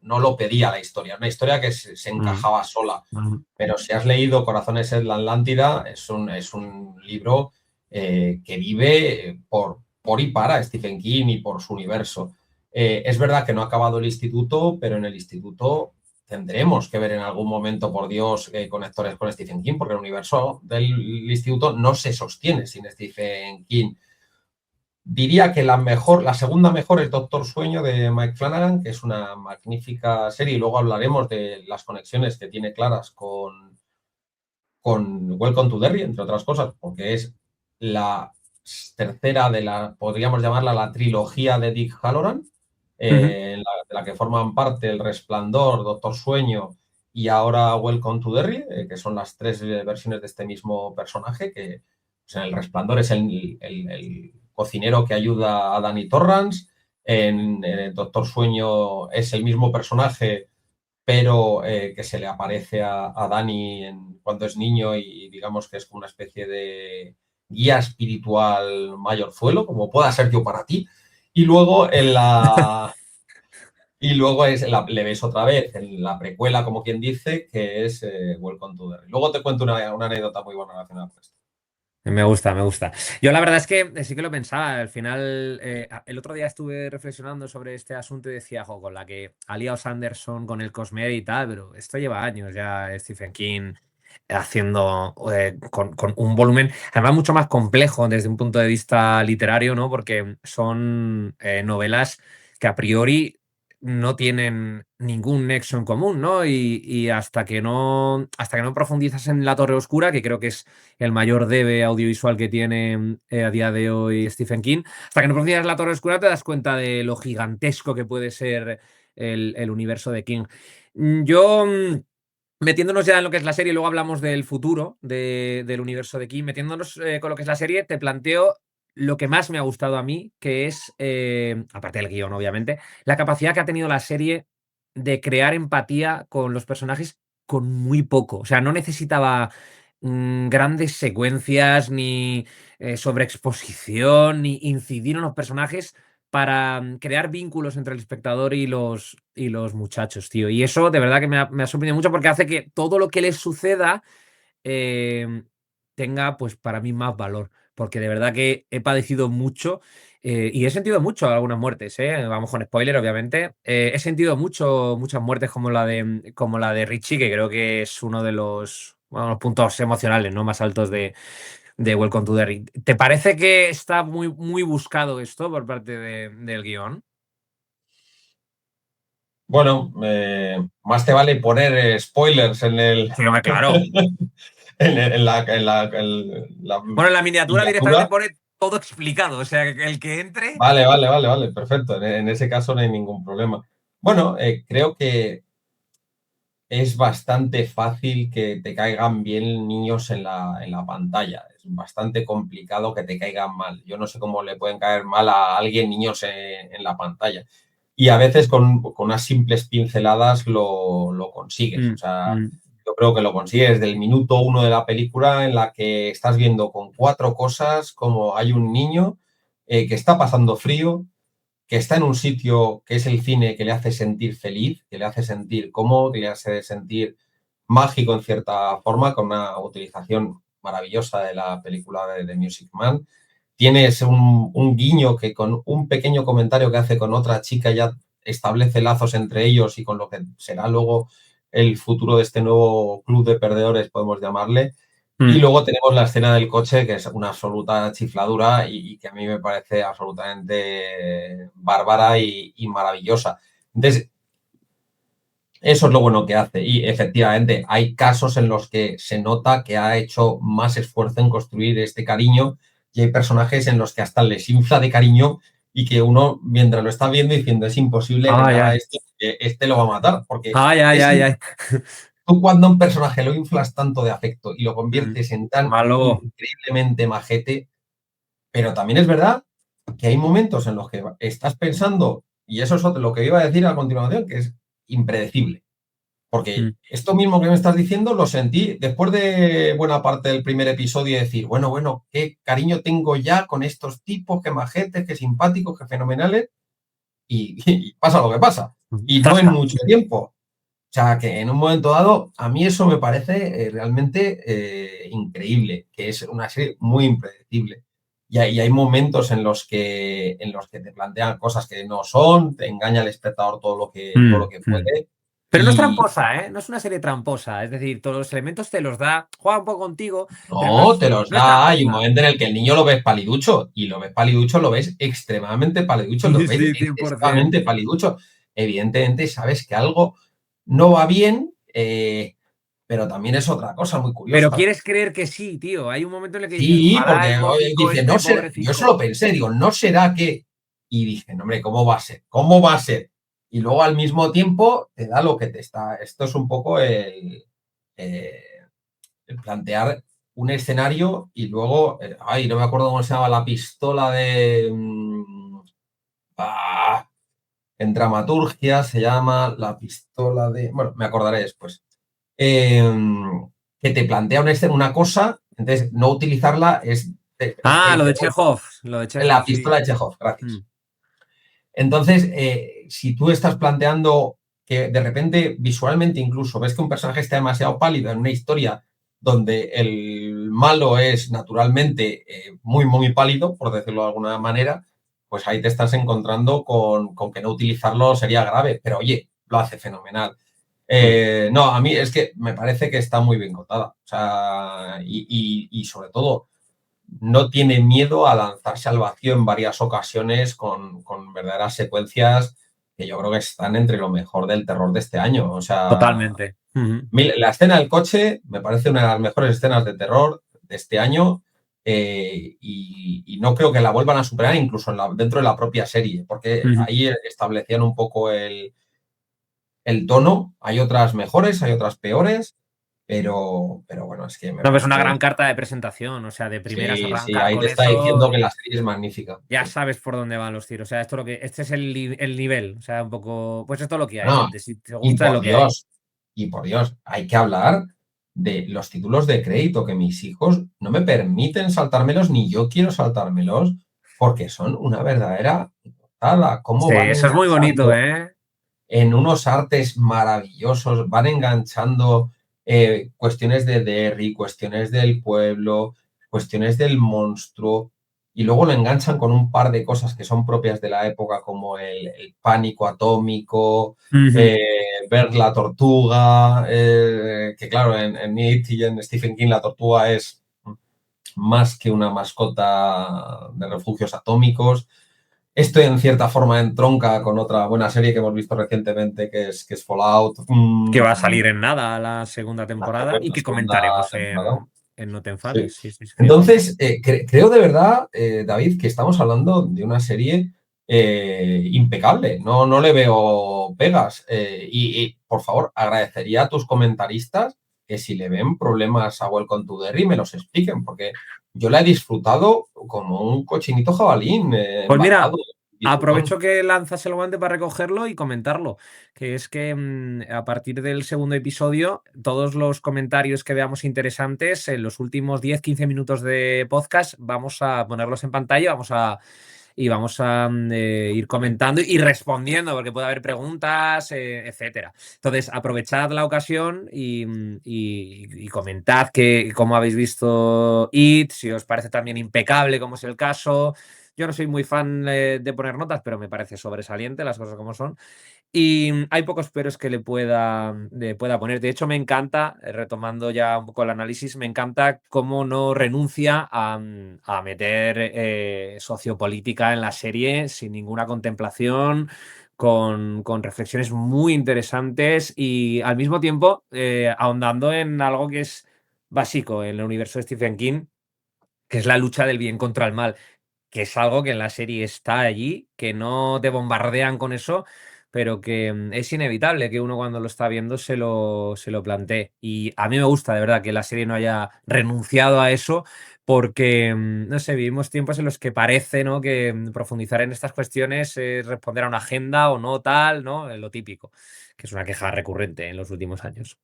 no lo pedía la historia. Una historia que se Mm, encajaba sola. mm. Pero si has leído Corazones en la Atlántida, es un libro que vive por y para Stephen King y por su universo. Es verdad que no ha acabado el instituto, pero en el instituto tendremos que ver en algún momento, por Dios, conectores con Stephen King, porque el universo del instituto no se sostiene sin Stephen King. Diría que la segunda mejor es Doctor Sueño de Mike Flanagan, que es una magnífica serie, y luego hablaremos de las conexiones que tiene claras con Welcome to Derry, entre otras cosas, porque es la tercera podríamos llamarla la trilogía de Dick Halloran, Ujú. de la que forman parte El Resplandor, Doctor Sueño y ahora Welcome to Derry, que son las tres versiones de este mismo personaje, que pues, en El Resplandor es el cocinero que ayuda a Danny Torrance, en Doctor Sueño es el mismo personaje pero que se le aparece a Dani cuando es niño y digamos que es como una especie de guía espiritual mayorzuelo, como pueda ser yo para ti. Y luego le ves otra vez en la precuela, como quien dice, que es Welcome to Derry. Luego te cuento una anécdota muy buena relacionada con esto. Me gusta, me gusta. Yo la verdad es que sí que lo pensaba. Al final, el otro día estuve reflexionando sobre este asunto y decía, jo, con la que ha liado Sanderson con el Cosmere y tal, pero esto lleva años ya Stephen King haciendo con un volumen, además mucho más complejo desde un punto de vista literario, ¿no? Porque son novelas que a priori no tienen ningún nexo en común, ¿no? Y hasta que no profundizas en La Torre Oscura, que creo que es el mayor debe audiovisual que tiene a día de hoy Stephen King, hasta que no profundizas en La Torre Oscura te das cuenta de lo gigantesco que puede ser el universo de King. Yo metiéndonos ya en lo que es la serie, luego hablamos del futuro del universo de King. Metiéndonos con lo que es la serie, te planteo lo que más me ha gustado a mí, que es, aparte del guión, obviamente, la capacidad que ha tenido la serie de crear empatía con los personajes con muy poco. O sea, no necesitaba grandes secuencias, ni sobreexposición, ni incidir en los personajes para crear vínculos entre el espectador y los muchachos, tío. Y eso de verdad que me ha sorprendido mucho porque hace que todo lo que les suceda eh, tenga, pues para mí, más valor. Porque de verdad que he padecido mucho y he sentido mucho algunas muertes, ¿eh? Vamos con spoiler, obviamente. He sentido muchas muertes como la de Richie, que creo que es uno de los, bueno, los puntos emocionales, ¿no? Más altos de Welcome to Derry. ¿Te parece que está muy, muy buscado esto por parte del guión? Bueno, más te vale poner spoilers en el Sí, hombre, claro. en la Bueno, en la miniatura directamente miniatura. pone todo explicado. O sea, que el que entre. Vale, perfecto. En ese caso no hay ningún problema. Bueno, creo que es bastante fácil que te caigan bien niños en la pantalla. Es bastante complicado que te caigan mal. Yo no sé cómo le pueden caer mal a alguien niños en la pantalla. Y a veces con unas simples pinceladas lo consigues. O Mm, sea, mm. yo creo que lo consigues desde el minuto uno de la película en la que estás viendo con cuatro cosas como hay un niño que está pasando frío, que está en un sitio que es el cine que le hace sentir feliz, que le hace sentir cómodo, que le hace sentir mágico en cierta forma, con una utilización maravillosa de la película de Music Man. Tienes un guiño que con un pequeño comentario que hace con otra chica ya establece lazos entre ellos y con lo que será luego el futuro de este nuevo club de perdedores, podemos llamarle. Y luego tenemos la escena del coche, que es una absoluta chifladura y que a mí me parece absolutamente bárbara y maravillosa. Entonces, eso es lo bueno que hace. Y efectivamente, hay casos en los que se nota que ha hecho más esfuerzo en construir este cariño y hay personajes en los que hasta les infla de cariño y que uno, mientras lo está viendo, diciendo es imposible que le Ay, haga ay. esto, que este lo va a matar, porque Ay, ay, es ay, ay. tú cuando a un personaje lo inflas tanto de afecto y lo Mm. conviertes en tan Malo. increíblemente majete, pero también es verdad que hay momentos en los que estás pensando, y eso es lo que iba a decir a continuación, que es impredecible. Porque Mm. esto mismo que me estás diciendo lo sentí después de buena parte del primer episodio y decir, bueno, qué cariño tengo ya con estos tipos, qué majetes, qué simpáticos, qué fenomenales, y pasa lo que pasa. Y no en Zasca. mucho tiempo. O sea, que en un momento dado, a mí eso me parece realmente increíble, que es una serie muy impredecible. Y hay momentos en los que te plantean cosas que no son, te engaña al espectador todo lo que Mm. puede. Pero no es Y tramposa, ¿eh? No es una serie tramposa. Es decir, todos los elementos te los da, juega un poco contigo, pero no, te los no es da. Hay un tramposa. momento en el que el niño lo ves paliducho, y lo ves paliducho, lo ves extremadamente paliducho, lo Sí, ves sí, 100%. excesivamente paliducho. Evidentemente, sabes que algo no va bien, pero también es otra cosa muy Pero curiosa. quieres creer que sí, tío. Hay un momento en el que dices, Sí, ojalá porque el oye, mocico dice, no este, será, yo eso lo pobrecito. pensé, digo, no será que, y dije, no, hombre, ¿cómo va a ser? ¿Cómo va a ser? Y luego al mismo tiempo te da lo que te está, esto es un poco eh, el plantear un escenario y luego, ay, no me acuerdo cómo se llama la pistola de, ah, en dramaturgia se llama la pistola de, bueno, me acordaré después. Que te plantea una cosa, entonces no utilizarla es Ah, lo dice, de Chekhov. Lo de la Chekhov, sí. pistola de Chekhov, Mm. gracias. Entonces, si tú estás planteando que de repente visualmente incluso ves que un personaje está demasiado pálido en una historia donde el malo es naturalmente muy pálido, por decirlo de alguna manera, pues ahí te estás encontrando con que no utilizarlo sería grave, pero oye, lo hace fenomenal. Mm. No, a mí es que me parece que está muy bien contada. O sea, y sobre todo, no tiene miedo a lanzarse al vacío en varias ocasiones con verdaderas secuencias que yo creo que están entre lo mejor del terror de este año. O sea, Totalmente. Ujú. la escena del coche me parece una de las mejores escenas de terror de este año, y no creo que la vuelvan a superar incluso dentro de la propia serie, porque Ujú. ahí establecían un poco el tono. Hay otras mejores, hay otras peores, pero bueno, es que me No, ves una gran parece. carta de presentación. O sea, de primeras Sí, sí, arrancar ahí te con está eso, diciendo que la serie es magnífica. ya Sí. sabes por dónde van los tiros. O sea, este es el nivel. O sea, un poco. Pues esto es lo que hay, No, gente. Si te y gusta es por lo que hay. Dios, y por Dios, hay que hablar de los títulos de crédito, que mis hijos no me permiten saltármelos, ni yo quiero saltármelos, porque son una verdadera gozada. Cómo Sí, van eso es muy bonito, enganchando ¿eh? en unos artes maravillosos, van enganchando cuestiones de Derry, cuestiones del pueblo, cuestiones del monstruo, y luego lo enganchan con un par de cosas que son propias de la época, como el pánico atómico, Ujú. ver la tortuga, que claro, en It y en Stephen King la tortuga es más que una mascota de refugios atómicos. Esto en cierta forma entronca con otra buena serie que hemos visto recientemente, que es Fallout. Que va a salir en nada la segunda La, temporada y la que segunda comentaremos temporada. en No te Sí. enfades. Sí, sí, sí, 100%. Entonces, creo de verdad, David, que estamos hablando de una serie impecable. No, no le veo pegas. Y, por favor, agradecería a tus comentaristas que si le ven problemas a Welcome to Derry me los expliquen, porque yo la he disfrutado como un cochinito jabalín, Pues mira, embarrado, disfrutón. aprovecho que lanzas el guante para recogerlo y comentarlo. Que es que a partir del segundo episodio, todos los comentarios que veamos interesantes en los últimos 10-15 minutos de podcast, vamos a ponerlos en pantalla, vamos a ir comentando y respondiendo, porque puede haber preguntas, etcétera. Entonces, aprovechad la ocasión y comentad cómo habéis visto It, si os parece también impecable, como es el caso. yo no soy muy fan de poner notas, pero me parece sobresaliente las cosas como son. Y hay pocos peros que le pueda poner. De hecho, me encanta, retomando ya un poco el análisis, me encanta cómo no renuncia a meter sociopolítica en la serie sin ninguna contemplación, con reflexiones muy interesantes y al mismo tiempo ahondando en algo que es básico en el universo de Stephen King, que es la lucha del bien contra el mal, que es algo que en la serie está allí, que no te bombardean con eso, pero que es inevitable que uno cuando lo está viendo se lo plantee. Y a mí me gusta, de verdad, que la serie no haya renunciado a eso, porque, no sé, vivimos tiempos en los que parece, ¿no?, que profundizar en estas cuestiones es responder a una agenda o no tal, ¿no? Lo típico, que es una queja recurrente en los últimos años.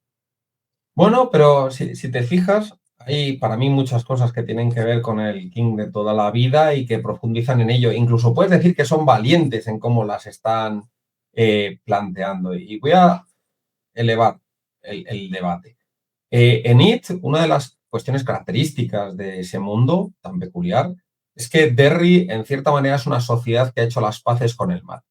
Bueno, pero si te fijas, hay para mí muchas cosas que tienen que ver con el King de toda la vida y que profundizan en ello. Incluso puedes decir que son valientes en cómo las están planteando. Y voy a elevar el debate. En It, una de las cuestiones características de ese mundo tan peculiar es que Derry, en cierta manera, es una sociedad que ha hecho las paces con el mal.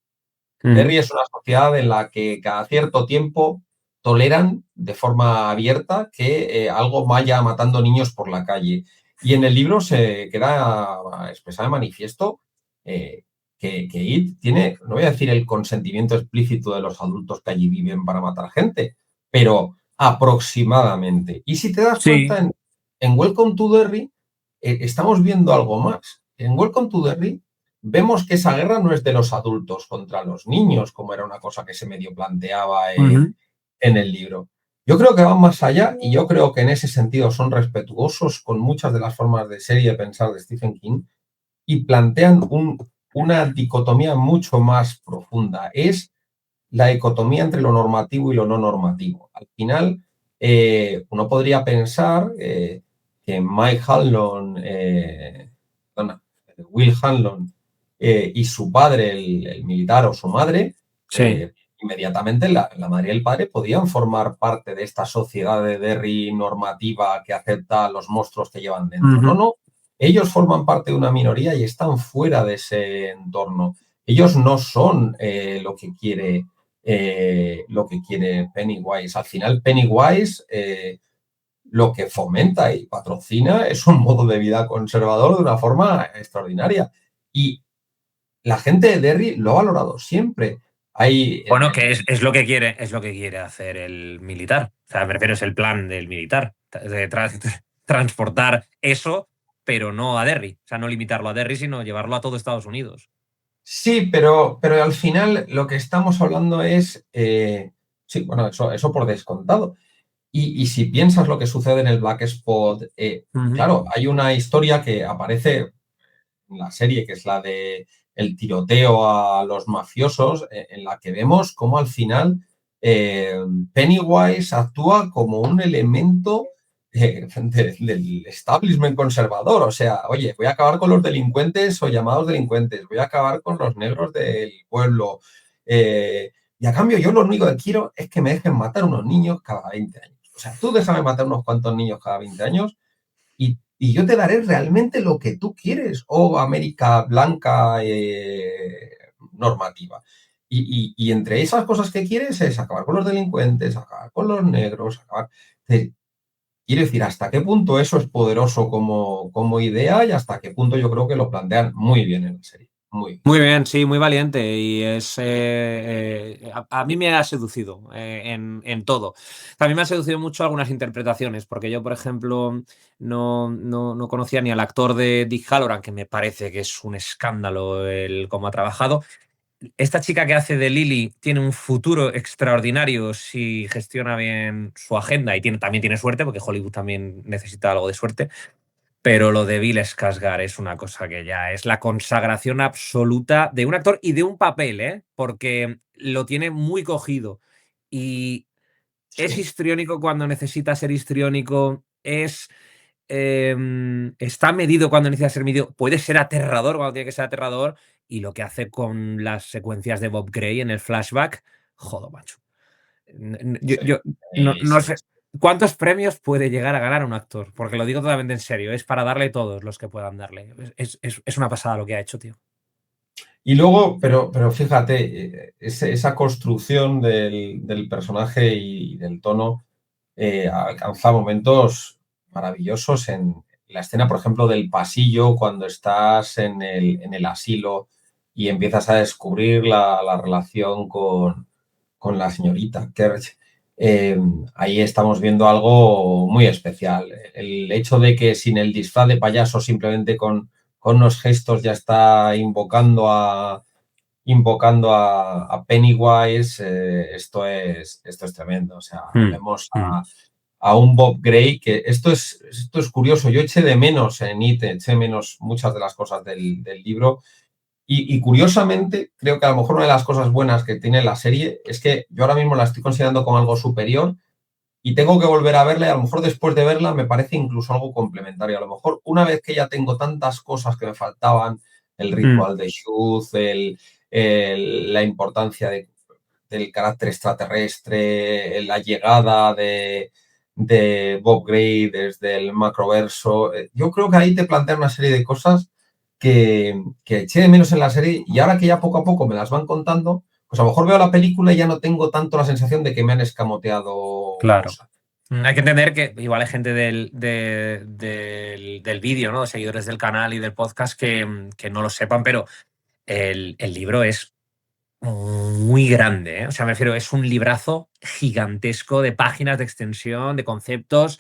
Ujú. Derry es una sociedad en la que cada cierto tiempo toleran de forma abierta que algo vaya matando niños por la calle. Y en el libro se queda expresado de manifiesto que IT tiene, no voy a decir el consentimiento explícito de los adultos que allí viven para matar gente, pero aproximadamente. Y si te das Sí. cuenta, en Welcome to Derry estamos viendo algo más. En Welcome to Derry vemos que esa guerra no es de los adultos contra los niños, como era una cosa que se medio planteaba Ujú. en el libro. Yo creo que van más allá y yo creo que en ese sentido son respetuosos con muchas de las formas de ser y de pensar de Stephen King y plantean una dicotomía mucho más profunda. Es la dicotomía entre lo normativo y lo no normativo. Al final, uno podría pensar que Mike Hanlon, perdona, Will Hanlon y su padre, el militar o su madre, Sí. inmediatamente la madre y el padre podían formar parte de esta sociedad de Derry normativa que acepta a los monstruos que llevan dentro. No, Ujú. no, ellos forman parte de una minoría y están fuera de ese entorno. Ellos no son lo que quiere Pennywise. Al final, Pennywise lo que fomenta y patrocina es un modo de vida conservador de una forma extraordinaria. Y la gente de Derry lo ha valorado siempre. Hay, Bueno, que es lo que quiere hacer el militar. O sea, me refiero, es el plan del militar. Transportar eso, pero no a Derry. O sea, no limitarlo a Derry, sino llevarlo a todo Estados Unidos. sí, pero al final lo que estamos hablando es, sí, bueno, eso por descontado. Y si piensas lo que sucede en el Black Spot, Ujú. claro, hay una historia que aparece en la serie, que es la de el tiroteo a los mafiosos, en la que vemos cómo al final eh, Pennywise actúa como un elemento del establishment conservador. O sea, oye, voy a acabar con los delincuentes o llamados delincuentes, voy a acabar con los negros del pueblo. Y a cambio, yo lo único que quiero es que me dejen matar unos niños cada 20 años. O sea, tú déjame matar unos cuantos niños cada 20 años y yo te daré realmente lo que tú quieres, oh América blanca normativa. Y entre esas cosas que quieres es acabar con los delincuentes, acabar con los negros, acabar... Quiero decir, hasta qué punto eso es poderoso como idea y hasta qué punto yo creo que lo plantean muy bien en la serie. Muy bien. Muy bien, sí, muy valiente. Y a mí me ha seducido en todo. A mí me ha seducido mucho algunas interpretaciones, porque yo, por ejemplo, no conocía ni al actor de Dick Halloran, que me parece que es un escándalo el cómo ha trabajado. Esta chica que hace de Lily tiene un futuro extraordinario si gestiona bien su agenda y también tiene suerte, porque Hollywood también necesita algo de suerte. Pero lo de Bill Skarsgård es una cosa que ya es la consagración absoluta de un actor y de un papel, ¿eh? Porque lo tiene muy cogido y es Sí, histriónico cuando necesita ser histriónico, está medido cuando necesita ser medido, puede ser aterrador cuando tiene que ser aterrador, y lo que hace con las secuencias de Bob Gray en el flashback, jodo, macho. Yo sí, no sí, sé, sí. ¿Cuántos premios puede llegar a ganar un actor? Porque lo digo totalmente en serio, es para darle todos los que puedan darle. Es una pasada lo que ha hecho, tío. Y luego, pero fíjate, esa construcción del personaje y del tono alcanza momentos maravillosos en la escena, por ejemplo, del pasillo, cuando estás en el asilo y empiezas a descubrir la relación con la señorita Kerch. Eh, Ahí estamos viendo algo muy especial. El hecho de que sin el disfraz de payaso, simplemente con unos gestos ya está invocando a Pennywise, esto es tremendo. O sea, Mm, vemos mm. a un Bob Gray que esto es curioso. Yo eché de menos en It, eché de menos muchas de las cosas del libro. Y curiosamente, creo que a lo mejor una de las cosas buenas que tiene la serie es que yo ahora mismo la estoy considerando como algo superior y tengo que volver a verla y a lo mejor después de verla me parece incluso algo complementario. A lo mejor una vez que ya tengo tantas cosas que me faltaban, el Mm. ritual de Shuth, la importancia del carácter extraterrestre, la llegada de Bob Gray desde el macroverso, yo creo que ahí te plantea una serie de cosas que eché de menos en la serie y ahora que ya poco a poco me las van contando, pues a lo mejor veo la película y ya no tengo tanto la sensación de que me han escamoteado Claro. cosas. Hay que entender que igual hay gente del vídeo, ¿no? Seguidores del canal y del podcast que no lo sepan, pero el libro es muy grande, ¿eh? O sea, me refiero, es un librazo gigantesco de páginas de extensión, de conceptos.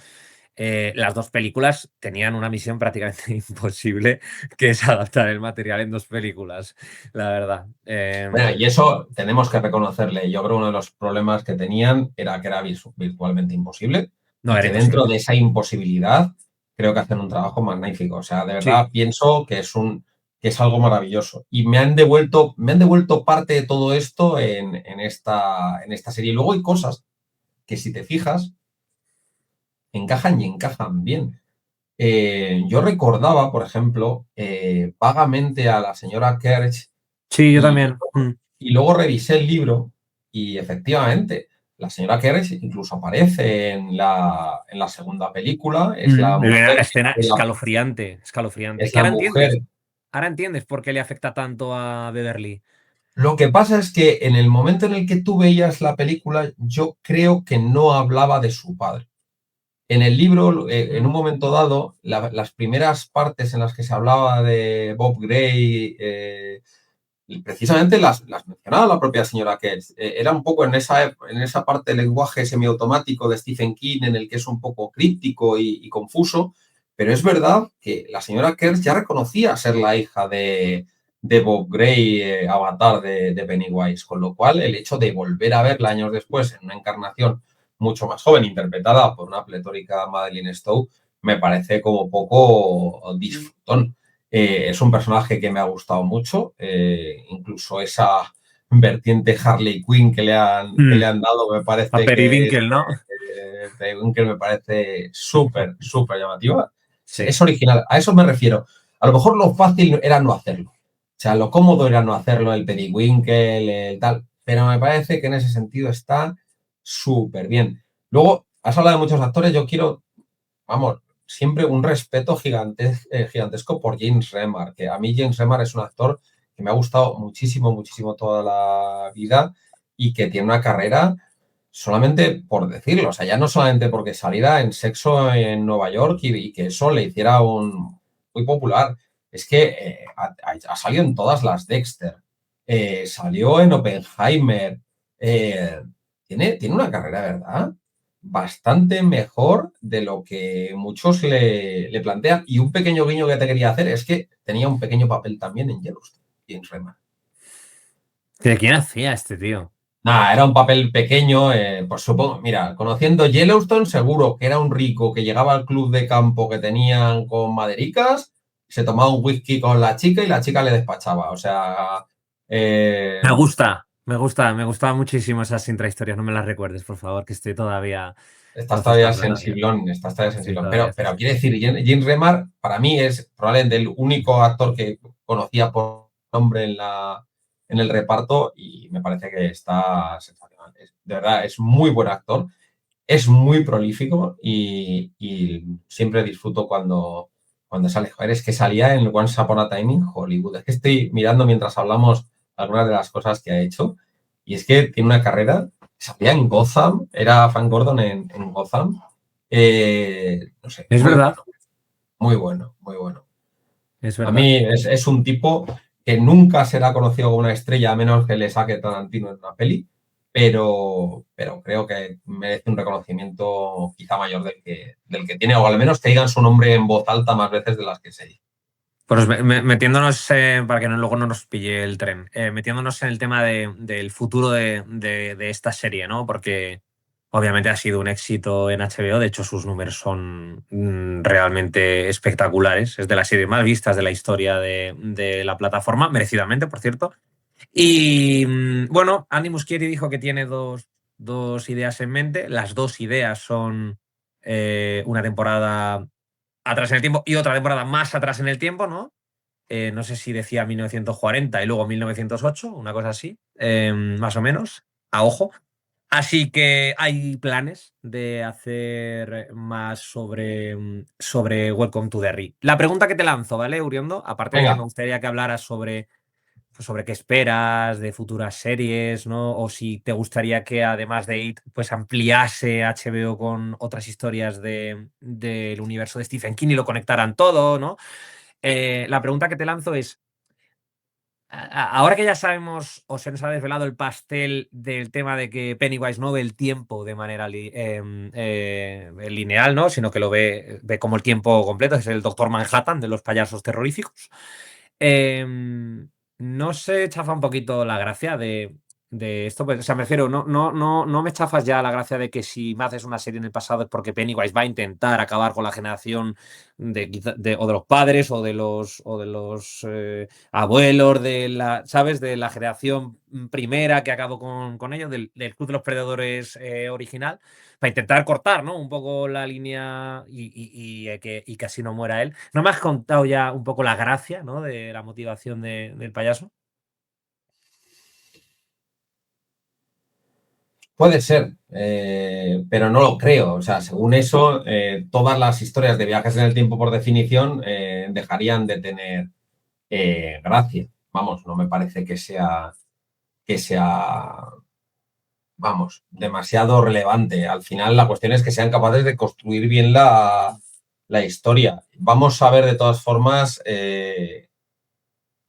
Las dos películas tenían una misión prácticamente imposible, que es adaptar el material en dos películas, la verdad. Bueno, y eso tenemos que reconocerle. Yo creo que uno de los problemas que tenían era que era virtualmente imposible No, y era que dentro imposible. de esa imposibilidad creo que hacen un trabajo magnífico. O sea, de Sí. verdad pienso que es algo maravilloso. Y me han devuelto parte de todo esto en esta serie. Y luego hay cosas que si te fijas, encajan y encajan bien. Yo recordaba, por ejemplo, vagamente a la señora Kerch Sí, yo y también. Mm. y luego revisé el libro y efectivamente, la señora Kersh incluso aparece en la segunda película, Hay una escena escalofriante, escalofriante. es Que la mujer. ahora entiendes por qué le afecta tanto a Beverly. Lo que pasa es que en el momento en el que tú veías la película, yo creo que no hablaba de su padre. En el libro, en un momento dado, las primeras partes en las que se hablaba de Bob Gray, y precisamente las mencionaba la propia señora Kelly. Era un poco en esa parte del lenguaje semiautomático de Stephen King en el que es un poco críptico y confuso, pero es verdad que la señora Kerr ya reconocía ser la hija de Bob Gray, avatar de Pennywise, con lo cual el hecho de volver a verla años después en una encarnación mucho más joven, interpretada por una pletórica Madeline Stowe, me parece como poco disfrutón. Es un personaje que me ha gustado mucho, incluso esa vertiente Harley Quinn que le Mm. han dado me A parece que es Periwinkle, ¿no? que me parece súper, súper llamativa. Sí. Es original, a eso me refiero. A lo mejor lo fácil era no hacerlo. O sea, lo cómodo era no hacerlo, el Periwinkle, el tal, pero me parece que en ese sentido está súper bien. Luego, has hablado de muchos actores, yo quiero, vamos, siempre un respeto gigantesco por James Remar, que a mí James Remar es un actor que me ha gustado muchísimo, muchísimo toda la vida y que tiene una carrera solamente por decirlo, o sea, ya no solamente porque saliera en Sexo en Nueva York y que eso le hiciera un muy popular, es que ha salido en todas las Dexter, salió en Oppenheimer, tiene una carrera, ¿verdad? Bastante mejor de lo que muchos le plantean. Y un pequeño guiño que te quería hacer es que tenía un pequeño papel también en Yellowstone, James Remar. ¿De quién hacía este tío? Nada, era un papel pequeño, pues supongo, mira, conociendo Yellowstone, seguro que era un rico que llegaba al club de campo que tenían con madericas, se tomaba un whisky con la chica y la chica le despachaba. O sea, eh, Me gusta muchísimo esas intrahistorias. No me las recuerdes, por favor, que estoy todavía procesando todavía. estás todavía Estoy sensiblón. todavía Pero quiere procesando. decir, Jim Remar para mí es probablemente el único actor que conocía por nombre en el reparto y me parece que está sensacional. De verdad, es muy buen actor. es muy prolífico y siempre disfruto cuando sale. Joder, es que salía en Once Upon a Time in Hollywood. Es que estoy mirando mientras hablamos algunas de las cosas que ha hecho y es que tiene una carrera. Salía en Gotham, era Frank Gordon en Gotham. No sé, Es muy verdad, bueno, muy bueno, muy bueno. es A verdad. mí es un tipo que nunca será conocido como una estrella a menos que le saque Tarantino en una peli, pero creo que merece un reconocimiento quizá mayor del que tiene, o al menos que digan su nombre en voz alta más veces de las que se dice. Pues metiéndonos, para que luego no nos pille el tren, metiéndonos en el tema del futuro de esta serie, ¿no? Porque obviamente ha sido un éxito en HBO, de hecho sus números son realmente espectaculares, es de las series más vistas de la historia de la plataforma, merecidamente, por cierto. Y bueno, Andy Muschietti dijo que tiene dos ideas en mente, las dos ideas son una temporada atrás en el tiempo y otra temporada más atrás en el tiempo, ¿no? No sé si decía 1940 y luego 1908, una cosa así, más o menos, a ojo. Así que hay planes de hacer más sobre Welcome to Derry. La pregunta que te lanzo, ¿vale, Uriondo? Aparte de que me Venga, gustaría que hablaras sobre qué esperas de futuras series, ¿no? O si te gustaría que además de It, pues ampliase HBO con otras historias del universo de Stephen King y lo conectaran todo, ¿no? La pregunta que te lanzo es, ahora que ya sabemos o se nos ha desvelado el pastel del tema de que Pennywise no ve el tiempo de manera lineal, ¿no? Sino que lo ve como el tiempo completo, es el Doctor Manhattan de los payasos terroríficos. ¿No se chafa un poquito la gracia de esto? Pues, o sea, me refiero, no me chafas ya la gracia de que si me haces una serie en el pasado es porque Pennywise va a intentar acabar con la generación o de los padres o de los abuelos ¿sabes? De la generación primera que acabó con ellos, del Club de los Predadores original, para intentar cortar, ¿no? Un poco la línea y que así no muera él. ¿No me has contado ya un poco la gracia, ¿no? De la motivación del payaso? puede ser, pero no lo creo. O sea, según eso, todas las historias de viajes en el tiempo, por definición, dejarían de tener gracia. Vamos, no me parece que sea vamos, demasiado relevante. Al final, la cuestión es que sean capaces de construir bien la historia. Vamos a ver, de todas formas,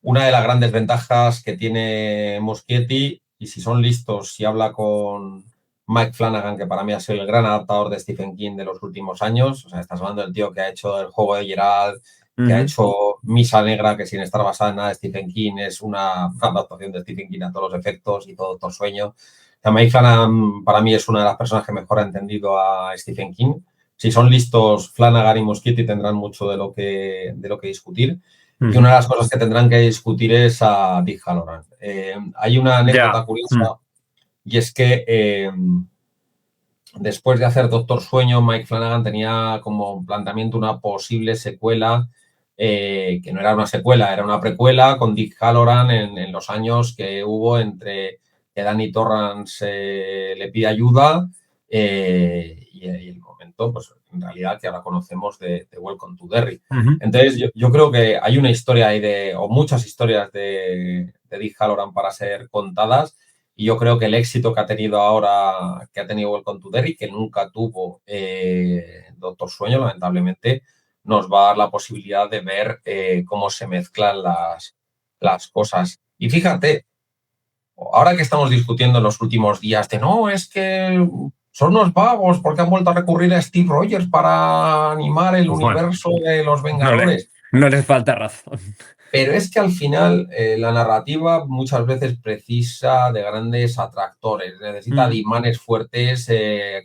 una de las grandes ventajas que tiene Muschietti, y si son listos, si habla con Mike Flanagan, que para mí ha sido el gran adaptador de Stephen King de los últimos años, o sea, estás hablando del tío que ha hecho El juego de Geralt, que ha Ujú. hecho Misa Negra, que sin estar basada en nada de Stephen King, es una adaptación de Stephen King a todos los efectos y todo sueño. O sea, Mike Flanagan para mí es una de las personas que mejor ha entendido a Stephen King. Si son listos, Flanagan y Muschietti tendrán mucho de lo que discutir. Y una Ujú. de las cosas que tendrán que discutir es a Dick Halloran. Hay una Ya. anécdota curiosa y es que después de hacer Doctor Sueño, Mike Flanagan tenía como planteamiento una posible secuela, que no era una secuela, era una precuela con Dick Halloran en los años que hubo entre que Danny Torrance le pide ayuda y el momento, pues en realidad, que ahora conocemos de Welcome to Derry. Ujú. Entonces, yo creo que hay una historia ahí o muchas historias de Dick Halloran para ser contadas. Y yo creo que el éxito que ha tenido ahora, que ha tenido Welcome to Derry, que nunca tuvo Doctor Sueño, lamentablemente, nos va a dar la posibilidad de ver cómo se mezclan las cosas. Y fíjate, ahora que estamos discutiendo en los últimos días de no, es que son unos vagos porque han vuelto a recurrir a Steve Rogers para animar el Bueno, universo de los no, Vengadores. no les falta razón. Pero es que al final la narrativa muchas veces precisa de grandes atractores, necesita de Mm. imanes fuertes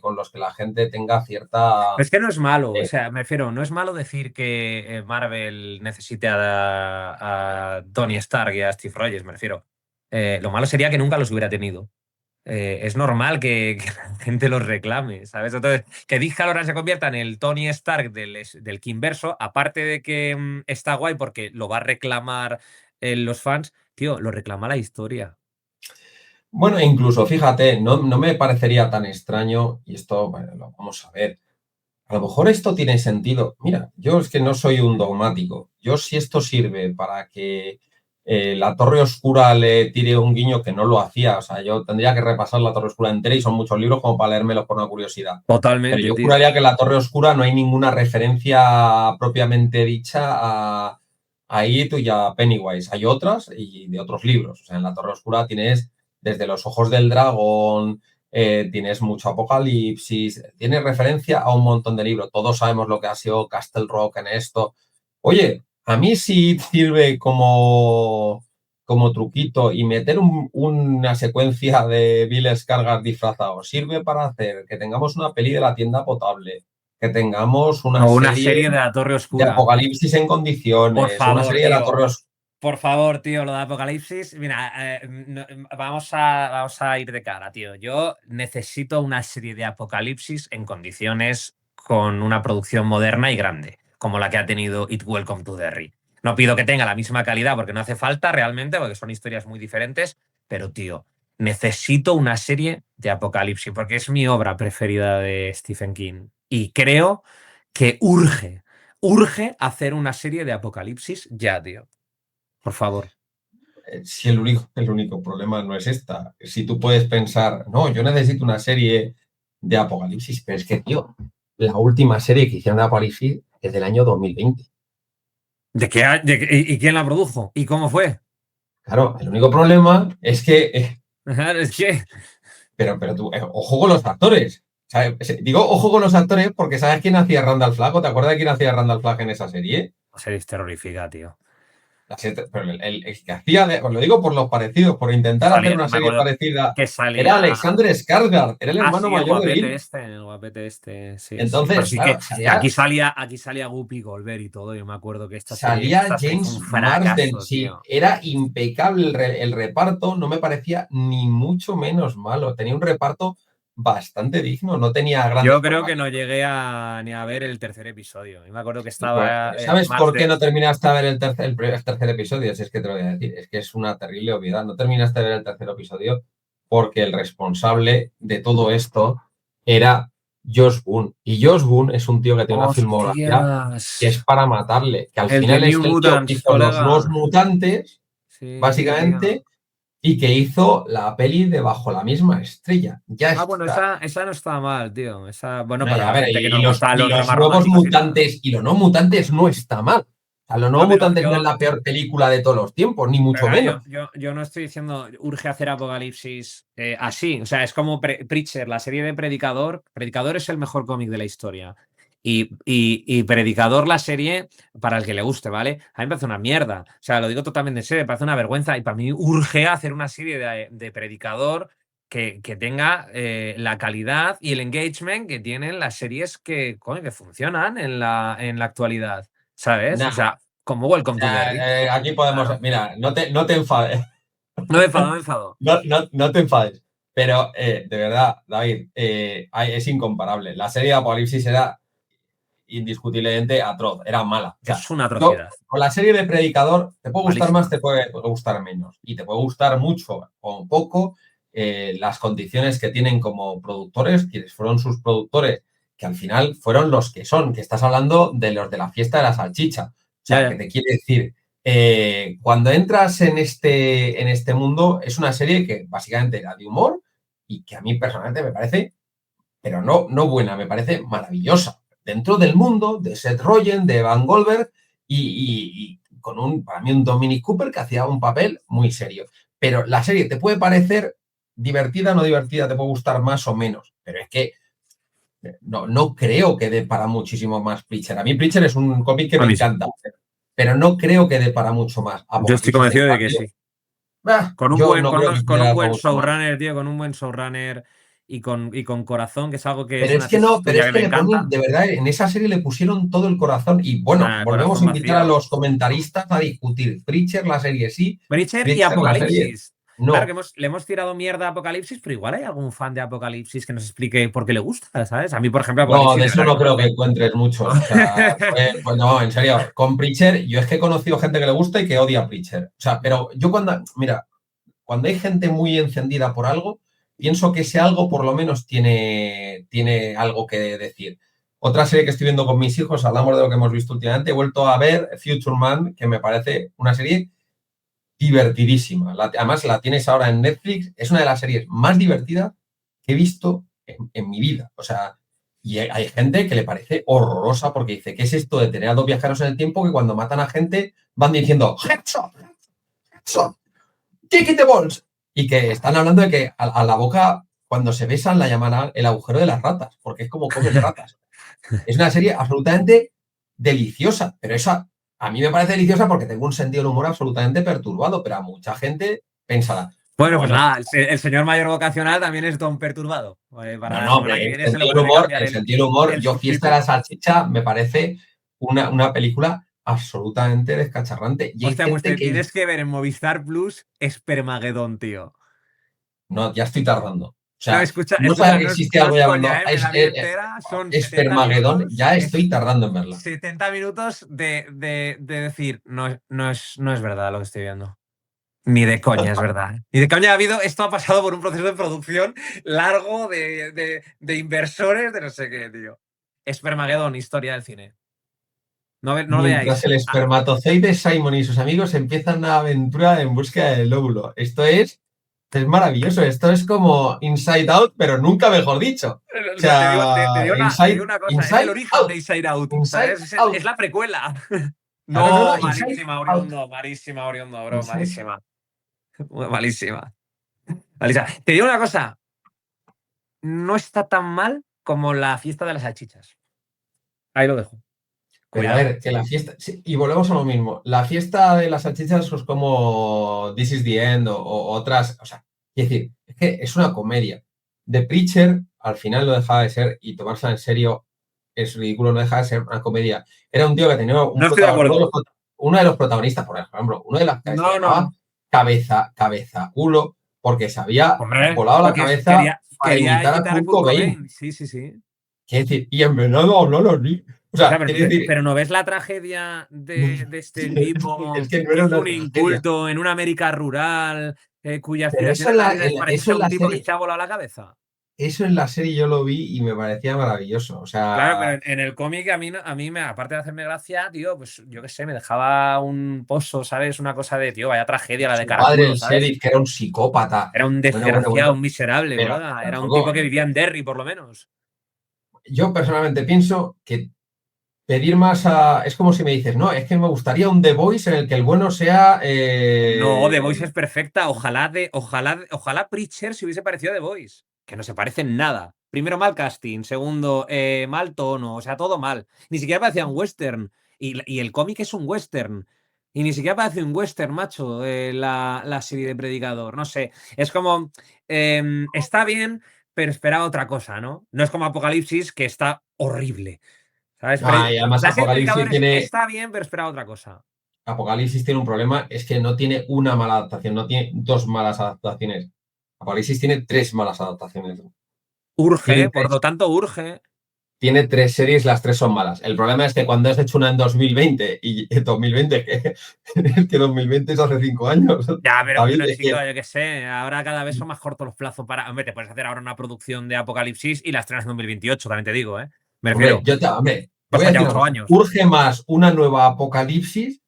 con los que la gente tenga cierta... Es que no es malo, o eh, sea, me refiero, no es malo decir que Marvel necesite a Tony Stark y a Steve Rogers, me refiero. Lo malo sería que nunca los hubiera tenido. Es normal que la gente los reclame, ¿sabes? Entonces, que Dick Halloran se convierta en el Tony Stark del Kimverso, aparte de que está guay porque lo va a reclamar los fans, tío, lo reclama la historia. Bueno, incluso, fíjate, no me parecería tan extraño, y esto, bueno, lo vamos a ver. A lo mejor esto tiene sentido. Mira, yo es que no soy un dogmático. Yo si esto sirve para que la Torre Oscura le tire un guiño que no lo hacía, o sea, yo tendría que repasar la Torre Oscura entera y son muchos libros como para leérmelos por una curiosidad. Pero Totalmente, yo tío. juraría que en la Torre Oscura no hay ninguna referencia propiamente dicha a It y a Pennywise. Hay otras y de otros libros. O sea, en la Torre Oscura tienes desde los ojos del dragón, tienes mucho Apocalipsis, tienes referencia a un montón de libros. Todos sabemos lo que ha sido Castle Rock en esto. Oye, a mí sí sirve como truquito y meter una secuencia de Bill Skarsgård disfrazado. Sirve para hacer que tengamos una peli de la tienda potable, que tengamos una O una serie serie de la Torre de Oscura. Apocalipsis en Por condiciones, una favor, serie de la tío. Torre Oscura. Por favor, tío, lo de Apocalipsis. Mira, vamos a ir de cara, tío. Yo necesito una serie de Apocalipsis en condiciones con una producción moderna y grande, como la que ha tenido It Welcome to Derry. No pido que tenga la misma calidad porque no hace falta realmente, porque son historias muy diferentes, pero, tío, necesito una serie de Apocalipsis porque es mi obra preferida de Stephen King. Y creo que urge hacer una serie de Apocalipsis ya, tío. Por favor. Si el único problema no es esta. Si tú puedes pensar, no, yo necesito una serie de Apocalipsis, pero es que, tío, la última serie que hicieron de Apocalipsis es del año 2020. ¿Y quién la produjo? ¿Y cómo fue? Claro, el único problema es que, Es que. pero tú, ojo con los actores. ¿Sabes? Digo, ojo con los actores porque ¿sabes quién hacía Randall Flagg? ¿Te acuerdas de quién hacía Randall Flagg en esa serie? Series terrorífica, tío. Pero el que hacía, os lo digo por los parecidos, por intentar hacer una Me serie acuerdo parecida, que era salía. Alexander Skarsgård, era el Ah, hermano sí, el mayor de guapete Bill. este, el guapete este, sí, sí. Pero Entonces, sí que claro, salía aquí salía Guppy Goldberg y todo. Yo me acuerdo que Salía esta serie fue un James Marsden, fracaso, sí, tío. era impecable el reparto, no me parecía ni mucho menos malo, tenía un reparto bastante digno, no tenía Yo grandes creo que problemas. no llegué ni a ver el tercer episodio. Yo me acuerdo que Pues, estaba ¿sabes por qué Marsden. no terminaste de ver el tercer episodio? Si es que te lo voy a decir, es que es una terrible obviedad. No terminaste de ver el tercer episodio porque el responsable de todo esto era Josh Boone. Y Josh Boone es un tío que tiene una filmografía que es ¡Hostias! para matarle, que al El de final es New el tío que Mutants, hizo Los Nuevos colega. Mutantes, Sí, tío. básicamente, y que hizo la peli de Bajo la misma estrella. Ya Ah, bueno, está. esa no está mal, tío. Bueno, No, y para a la ver, gente que y nos los, gusta y los los dramas nuevos románticos y tal. mutantes, y los nuevos mutantes no está mal. O sea, los No, nuevos pero mutantes no es la peor película de todos los tiempos, ni mucho claro, menos. yo no estoy diciendo urge hacer Apocalipsis así. O sea, es como Preacher, la serie de Predicador. Predicador es el mejor cómic de la historia. Y Predicador, la serie, para el que le guste, ¿vale? A mí me parece una mierda. O sea, lo digo totalmente en serio, me parece una vergüenza. Y para mí urge hacer una serie de Predicador que tenga la calidad y el engagement que tienen las series coño, que funcionan en la actualidad. ¿Sabes? O Nah, sea, como o Welcome to Derry. sea, aquí podemos. Claro. Mira, no te enfades. No me enfado, no me enfado. No te enfades. Pero, de verdad, David, es incomparable. La serie de Apocalipsis era indiscutiblemente atroz, era mala. O sea, Es una yo atrocidad. con la serie de Predicador te puede gustar más, Malísima. te puede gustar menos. Y te puede gustar mucho o poco las condiciones que tienen como productores, quienes fueron sus productores, que al final fueron los que son, que estás hablando de los de la fiesta de la salchicha. O Ya, sea, que ya. te quiere decir, cuando entras en este mundo, es una serie que básicamente era de humor y que a mí personalmente me parece, pero no buena, me parece maravillosa. Dentro del mundo de Seth Rogen, de Van Goldberg y con para mí un Dominic Cooper que hacía un papel muy serio. Pero la serie te puede parecer divertida o no divertida, te puede gustar más o menos, pero es que no creo que dé para muchísimo más Preacher. A mí Preacher es un cómic que A me mí sí. encanta, pero no creo que dé para mucho más. Yo estoy Apocalipsis, en convencido de que cambio, sí. Con un yo buen, no con, creo que unos- con pudiera un dar para buen mucho más. showrunner, tío, con un buen showrunner y con corazón, que es algo que es Pero es una que tesis no, pero tuya es que que me le ponen, encanta. de verdad, en esa serie le pusieron todo el corazón. Y bueno, Nada, volvemos a corazón invitar a vacío. los comentaristas a discutir. Preacher, la serie sí, Breacher y Preacher, la serie Apocalipsis. Claro que no. le hemos tirado mierda a Apocalipsis, pero igual hay algún fan de Apocalipsis que nos explique por qué le gusta, ¿sabes? A mí, por ejemplo, No, Apocalipsis de de eso verdad que no me creo que parece. encuentres muchos. O sea, pues no, en serio, con Preacher, yo es que he conocido gente que le gusta y que odia a Preacher. O sea, pero yo mira, cuando hay gente muy encendida por algo, pienso que ese algo por lo menos tiene algo que decir. Otra serie que estoy viendo con mis hijos, hablamos de lo que hemos visto últimamente, he vuelto a ver Future Man, que me parece una serie divertidísima. Además, la tienes ahora en Netflix, es una de las series más divertidas que he visto en mi vida. O sea, y hay gente que le parece horrorosa porque dice, ¿qué es esto de tener a dos viajeros en el tiempo que cuando matan a gente van diciendo headshot, headshot, kick in the balls? Y que están hablando de que a la boca, cuando se besan, la llaman el agujero de las ratas, porque es como comen ratas. Es una serie absolutamente deliciosa, pero esa a mí me parece deliciosa porque tengo un sentido del humor absolutamente perturbado, pero a mucha gente pensará, Bueno, pues bueno, nada, el señor mayor vocacional también es don perturbado. no, Para la no, semana hombre, que el viene se le sentido del puede humor, cambiar el sentido del humor, el yo Fiesta de la subtítulo. Salchicha me parece una película absolutamente descacharrante. Y hay Hostia, pues gente te que, tienes que ver en Movistar Plus Espermagedón, tío. no, ya estoy tardando. O No, sea, escucha, no sabía escucha, que no es, existía no algo es coña, llamando ¿eh? Me la vi entera, son 70 Espermagedón, minutos, ya estoy es tardando en verla. 70 minutos de decir, no es verdad lo que estoy viendo. Ni de coña, es verdad. Ni de coña ha habido, esto ha pasado por un proceso de producción largo de inversores, de no sé qué, tío. Espermagedón, historia del cine. No lo Mientras veáis. el Ah, espermatozoide Simon y sus amigos empiezan una aventura en búsqueda del óvulo. Esto es maravilloso. Esto es como Inside Out, pero nunca mejor dicho. O o sea, te sea, digo una cosa, es el Inside origen de Out. Inside Out, Inside ¿sabes? Es Out. la precuela. Claro, no, No, no, Inside Out. malísima, Oriondo, bro, Inside malísima. Malísima. Malísima. Te digo una cosa, no está tan mal como la fiesta de las salchichas. Ahí lo dejo. Pero a Cuidado. ver, que la fiesta. Sí, y volvemos a lo mismo. La fiesta de las salchichas es como This is the End o otras. O sea, es decir, es que es una comedia. The Preacher al final no dejaba de ser, y tomársela en serio es ridículo, no dejaba de ser una comedia. Era un tío que tenía No estoy de acuerdo. uno de los protagonistas, por ejemplo, uno de las que se No, no, llamaba no. Cabeza Culo, porque se había Hombre, volado la porque cabeza para quería imitar a imitar a Kurt Kurt Cobain. Cobain. Sí, sí, sí. Quiere decir, y en verdad no habló así. O O sea, sea, quiere decir. pero ¿no ves la tragedia de este tipo Es que no que era es una un tragedia. inculto en una América rural, cuya Pero aspiración en la vida es parecerse eso a en un la tipo que serie, se ha volado la cabeza? eso en la serie yo lo vi y me parecía maravilloso. O Claro, pero sea, en el cómic aparte de hacerme gracia, tío, pues yo qué sé, me dejaba un pozo, ¿sabes? Una cosa de, tío, vaya tragedia la de su padre, Caraculo, el ¿sabes? sheriff, que era un psicópata. Era un Bueno, bueno, desgraciado, un bueno. miserable, Pero colega. Era un tipo tampoco. que vivía en Derry, por lo menos. Yo personalmente pienso que pedir más a. Es como si me dices, no, es que me gustaría un The Voice en el que el bueno sea. No, The Voice es perfecta. Ojalá Preacher se hubiese parecido a The Voice. Que no se parece en nada. Primero, mal casting. Segundo, mal tono. O sea, todo mal. Ni siquiera parecía un western. Y el cómic es un western. Y ni siquiera parece un western, macho, la serie de Predicador. No sé. Es como. Está bien, pero esperaba otra cosa, ¿no? No es como Apocalipsis, que está horrible. ¿Sabes? Ah, y además La serie de Apocalipsis Predicador tiene. está bien, pero esperaba otra cosa. Apocalipsis tiene un problema, es que no tiene una mala adaptación, no tiene dos malas adaptaciones. Apocalipsis tiene tres malas adaptaciones. Tiene Urge, por tres lo tanto, urge. tiene tres series, las tres son malas. El problema es que cuando has hecho una en 2020 y 2020, es que 2020 es hace 5 años, Ya, pero David, bueno, es chico, que, yo qué sé, ahora cada vez son más cortos los plazos para. Hombre, te puedes hacer ahora una producción de Apocalipsis y la estrenas en 2028, también te digo, ¿eh? Me hombre, refiero, te voy a pasan ya decir una 8 cosa, años. urge más una nueva Apocalipsis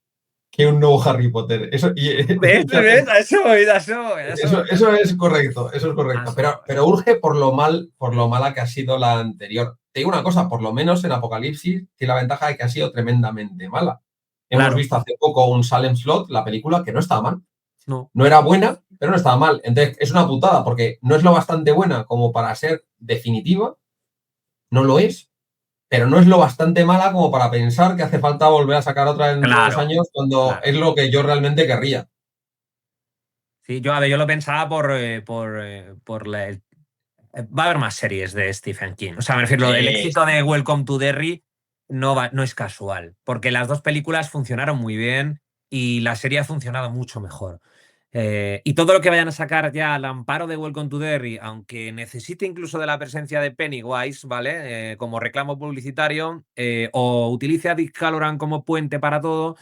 que un nuevo Harry Potter. Eso, ¿Ves? ¿Ves? A eso voy, a eso voy, a eso voy, a eso eso es voy. correcto, eso es A correcto. eso voy. Pero urge por lo mala que ha sido la anterior. Te digo una cosa, por lo menos en Apocalipsis tiene la ventaja de que ha sido tremendamente mala. Hemos Claro, visto hace poco un Salem Slot, la película, que no estaba mal. no. No era buena, pero no estaba mal. Entonces, es una putada, porque no es lo bastante buena como para ser definitiva, no lo es, pero no es lo bastante mala como para pensar que hace falta volver a sacar otra dentro de 2 Claro, años, cuando claro. es lo que yo realmente querría. Sí, a ver, yo lo pensaba va a haber más series de Stephen King. O sea, me refiero, el éxito de Welcome to Derry no es casual, porque las dos películas funcionaron muy bien y la serie ha funcionado mucho mejor. Y todo lo que vayan a sacar ya al amparo de Welcome to Derry, aunque necesite incluso de la presencia de Pennywise, ¿vale? Como reclamo publicitario, o utilice a Dick Hallorann como puente para todo,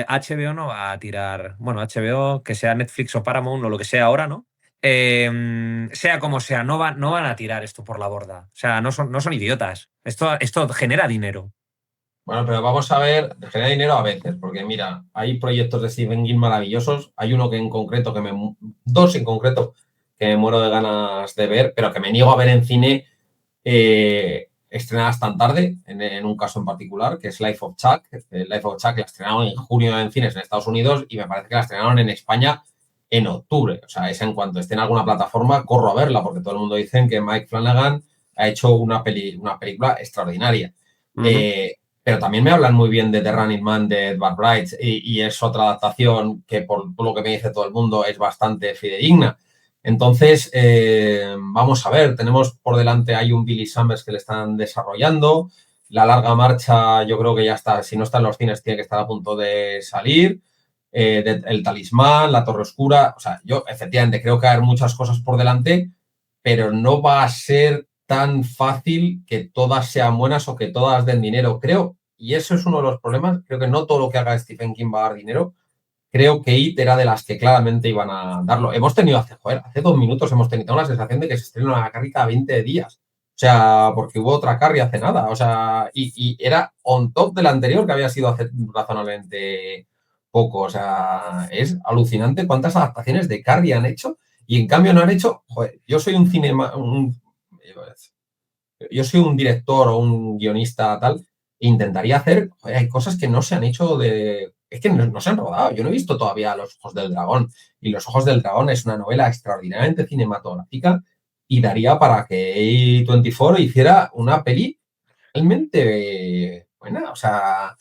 HBO no va a tirar, bueno, HBO, que sea Netflix o Paramount o lo que sea ahora, ¿no? Sea como sea, no van a tirar esto por la borda. O sea, no son idiotas. Esto genera dinero. Bueno, pero vamos a ver, genera dinero a veces, porque mira, hay proyectos de Stephen King maravillosos. Hay uno que en concreto, dos en concreto, que me muero de ganas de ver, pero que me niego a ver en cine estrenadas tan tarde, en un caso en particular, que es Life of Chuck. Life of Chuck la estrenaron en junio en cines en Estados Unidos y me parece que la estrenaron en España en octubre. O sea, es en cuanto esté en alguna plataforma, corro a verla, porque todo el mundo dice que Mike Flanagan ha hecho una película extraordinaria. Ujú. Pero también me hablan muy bien de The Running Man de Edward Wright y es otra adaptación que por lo que me dice todo el mundo es bastante fidedigna. Entonces, vamos a ver, tenemos por delante, hay un Billy Summers que le están desarrollando, La Larga Marcha yo creo que ya está, si no está en los cines tiene que estar a punto de salir, El Talismán, La Torre Oscura, o sea, yo efectivamente creo que hay muchas cosas por delante, pero no va a ser tan fácil que todas sean buenas o que todas den dinero. Creo, y eso es uno de los problemas, creo que no todo lo que haga Stephen King va a dar dinero. Creo que It era de las que claramente iban a darlo. Hemos tenido hace 2 minutos, hemos tenido la sensación de que se estrena una carry cada 20 días. O sea, porque hubo otra carry hace nada. O sea, y era on top de la anterior que había sido hace razonablemente poco. O sea, es alucinante cuántas adaptaciones de carry han hecho y en cambio no han hecho. Joder, yo soy un director o un guionista tal, e intentaría hacer, joder, hay cosas que no se han hecho es que no se han rodado. Yo no he visto todavía Los Ojos del Dragón y Los Ojos del Dragón es una novela extraordinariamente cinematográfica y daría para que A24 hiciera una peli realmente buena. O sea,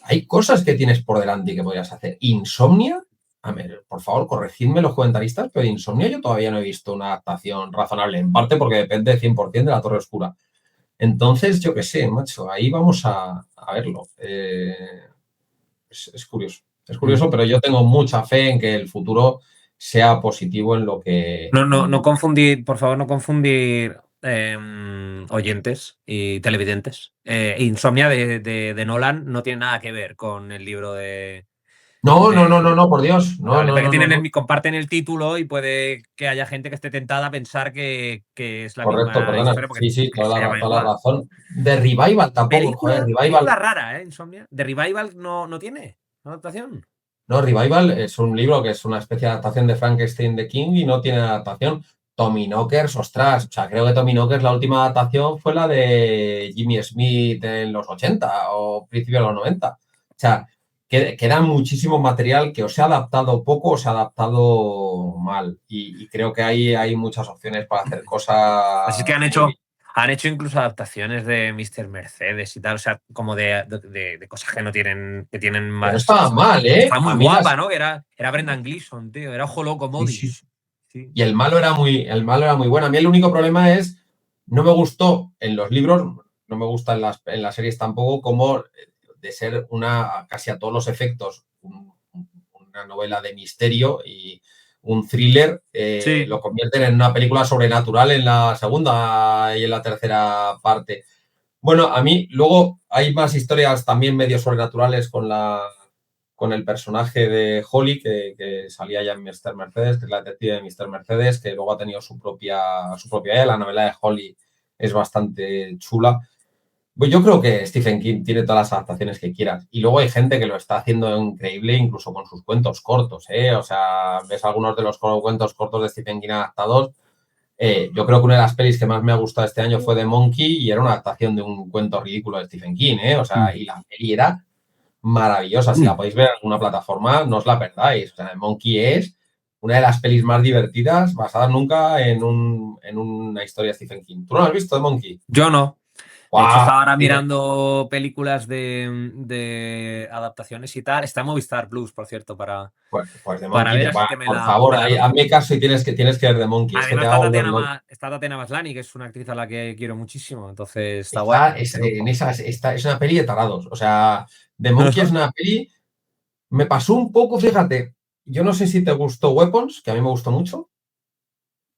hay cosas que tienes por delante y que podrías hacer. Insomnia, a ver, por favor, corregidme los comentaristas, pero Insomnia yo todavía no he visto una adaptación razonable, en parte porque depende 100% de La Torre Oscura. Entonces, yo qué sé, macho, ahí vamos a verlo. Es curioso. Es curioso, pero yo tengo mucha fe en que el futuro sea positivo en lo que... No confundir, por favor, no confundir oyentes y televidentes. Insomnia de Nolan no tiene nada que ver con el libro No, de- no, no, no, no, por Dios. No, Vale, no, porque no, no, no. comparten el título y puede que haya gente que esté tentada a pensar que es la Correcto, misma perdona. historia porque Sí, sí, que se llama toda la igual. razón. De Revival tampoco, joder, Película Revival. rara, ¿eh? Insomnia. De Revival no tiene adaptación. No, Revival es un libro que es una especie de adaptación de Frankenstein de King y no tiene adaptación. Tommy Knockers, ostras, o sea, creo que Tommy Knockers la última adaptación fue la de Jimmy Smith en los 80 o principios de los 90. O sea, queda muchísimo material que o se ha adaptado poco o se ha adaptado mal. Y creo que hay muchas opciones para hacer Así es cosas que muy bien. han hecho incluso adaptaciones de Mr. Mercedes y tal, o sea, como de cosas que no tienen, que tienen Que no más. estaba mal, ¿eh? Está muy A mí guapa, las... ¿no? Que era Brendan Gleeson, tío. Era Ojo Loco Sí, sí. Modis. Sí. Y el malo era muy bueno. A mí el único problema es, no me gustó en los libros, no me gusta en las series tampoco, como de ser casi a todos los efectos, una novela de misterio y un thriller, Sí. lo convierten en una película sobrenatural en la segunda y en la tercera parte. Bueno, a mí luego hay más historias también medio sobrenaturales con el personaje de Holly, que salía ya en Mr. Mercedes, que es la detective de Mr. Mercedes, que luego ha tenido su propia la novela de Holly es bastante chula. Pues yo creo que Stephen King tiene todas las adaptaciones que quieras. Y luego hay gente que lo está haciendo increíble incluso con sus cuentos cortos, ¿eh? O sea, ves algunos de los cuentos cortos de Stephen King adaptados. Yo creo que una de las pelis que más me ha gustado este año fue The Monkey y era una adaptación de un cuento ridículo de Stephen King, ¿eh? O sea, y la peli era maravillosa. Si la podéis ver en alguna plataforma, no os la perdáis. O sea, The Monkey es una de las pelis más divertidas basadas nunca en una historia de Stephen King. ¿Tú no la has visto, The Monkey? Yo no. De hecho, ¡Guau! estaba ahora mirando películas de adaptaciones y tal. Está en Movistar Plus, por cierto, Pues The para Monkey, ver, así que por favor, me la anoto. hazme caso y tienes que ver The Monkey. Es que te Además, va a volver loco. Está Tatiana Maslany, que es una actriz a la que quiero muchísimo. Entonces, está guay. Es una peli de tarados. O sea, The Monkey es una peli. Me pasó un poco, fíjate. Yo no sé si te gustó Weapons, que a mí me gustó mucho.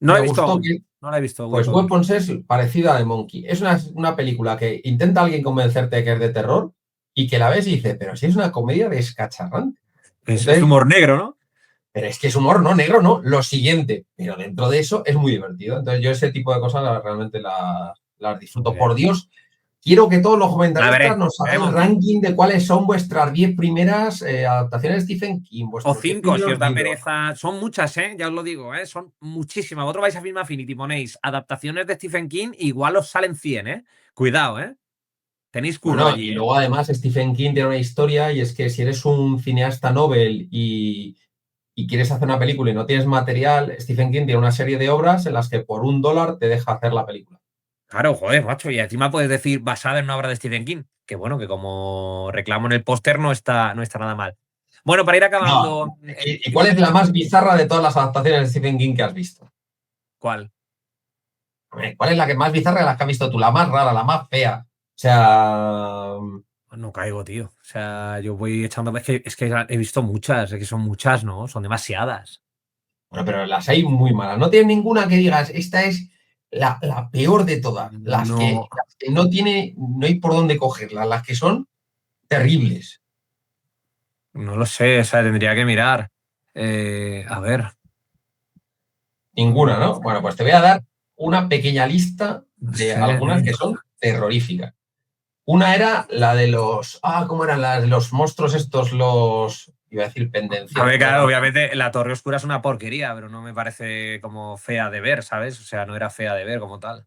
No la Me he visto gustó aún. que, No la he visto, pues Weapons. Weapons es parecida a The Monkey. Es una película que intenta alguien convencerte de que es de terror y que la ves y dices, pero si es una comedia descacharrante. Es humor negro, ¿no? Pero es que es humor, no negro, no, lo siguiente. Pero dentro de eso es muy divertido. Entonces yo ese tipo de cosas realmente las Muy disfruto. bien. Por Dios, quiero que todos los A comentaristas ver, nos hagan el veremos. ranking de cuáles son vuestras 10 primeras adaptaciones de Stephen King, O vuestros 10 5, si primeros os da libros. pereza. Son muchas, ¿eh? Ya os lo digo, ¿eh? Son muchísimas. Vosotros vais a Film Affinity, ponéis adaptaciones de Stephen King, igual os salen 100, ¿eh? Cuidado, ¿eh? Tenéis curro Bueno, allí, y ¿eh? luego además Stephen King tiene una historia y es que si eres un cineasta novel y quieres hacer una película y no tienes material, Stephen King tiene una serie de obras en las que por $1 te deja hacer la película. Claro, joder, macho. Y encima puedes decir basada en una obra de Stephen King. Que bueno, que como reclamo en el póster no está nada mal. Bueno, para ir No. acabando. ¿Y cuál Dime, es la dime. más bizarra de todas las adaptaciones de Stephen King que has visto? ¿Cuál? ¿Cuál es la que más bizarra de las que has visto tú? La más rara, la más fea. O sea, No caigo, tío. O sea, yo voy echando. Es que he visto muchas, es que son muchas, ¿no? Son demasiadas. bueno, pero las hay muy malas. No tienes ninguna que digas, esta es la peor de todas. No, Las que no tiene, no hay por dónde cogerlas, las que son terribles. no lo sé, o sea, tendría que mirar. A ver. Ninguna, ¿no? Bueno, pues te voy a dar una pequeña lista No de sé. algunas que son terroríficas. Una era la de los. ¿Cómo eran las de los monstruos estos? Los. Iba a decir A pendencia, ver, no claro, eran. obviamente la Torre Oscura es una porquería, pero no me parece como fea de ver, ¿sabes? O sea, no era fea de ver como tal.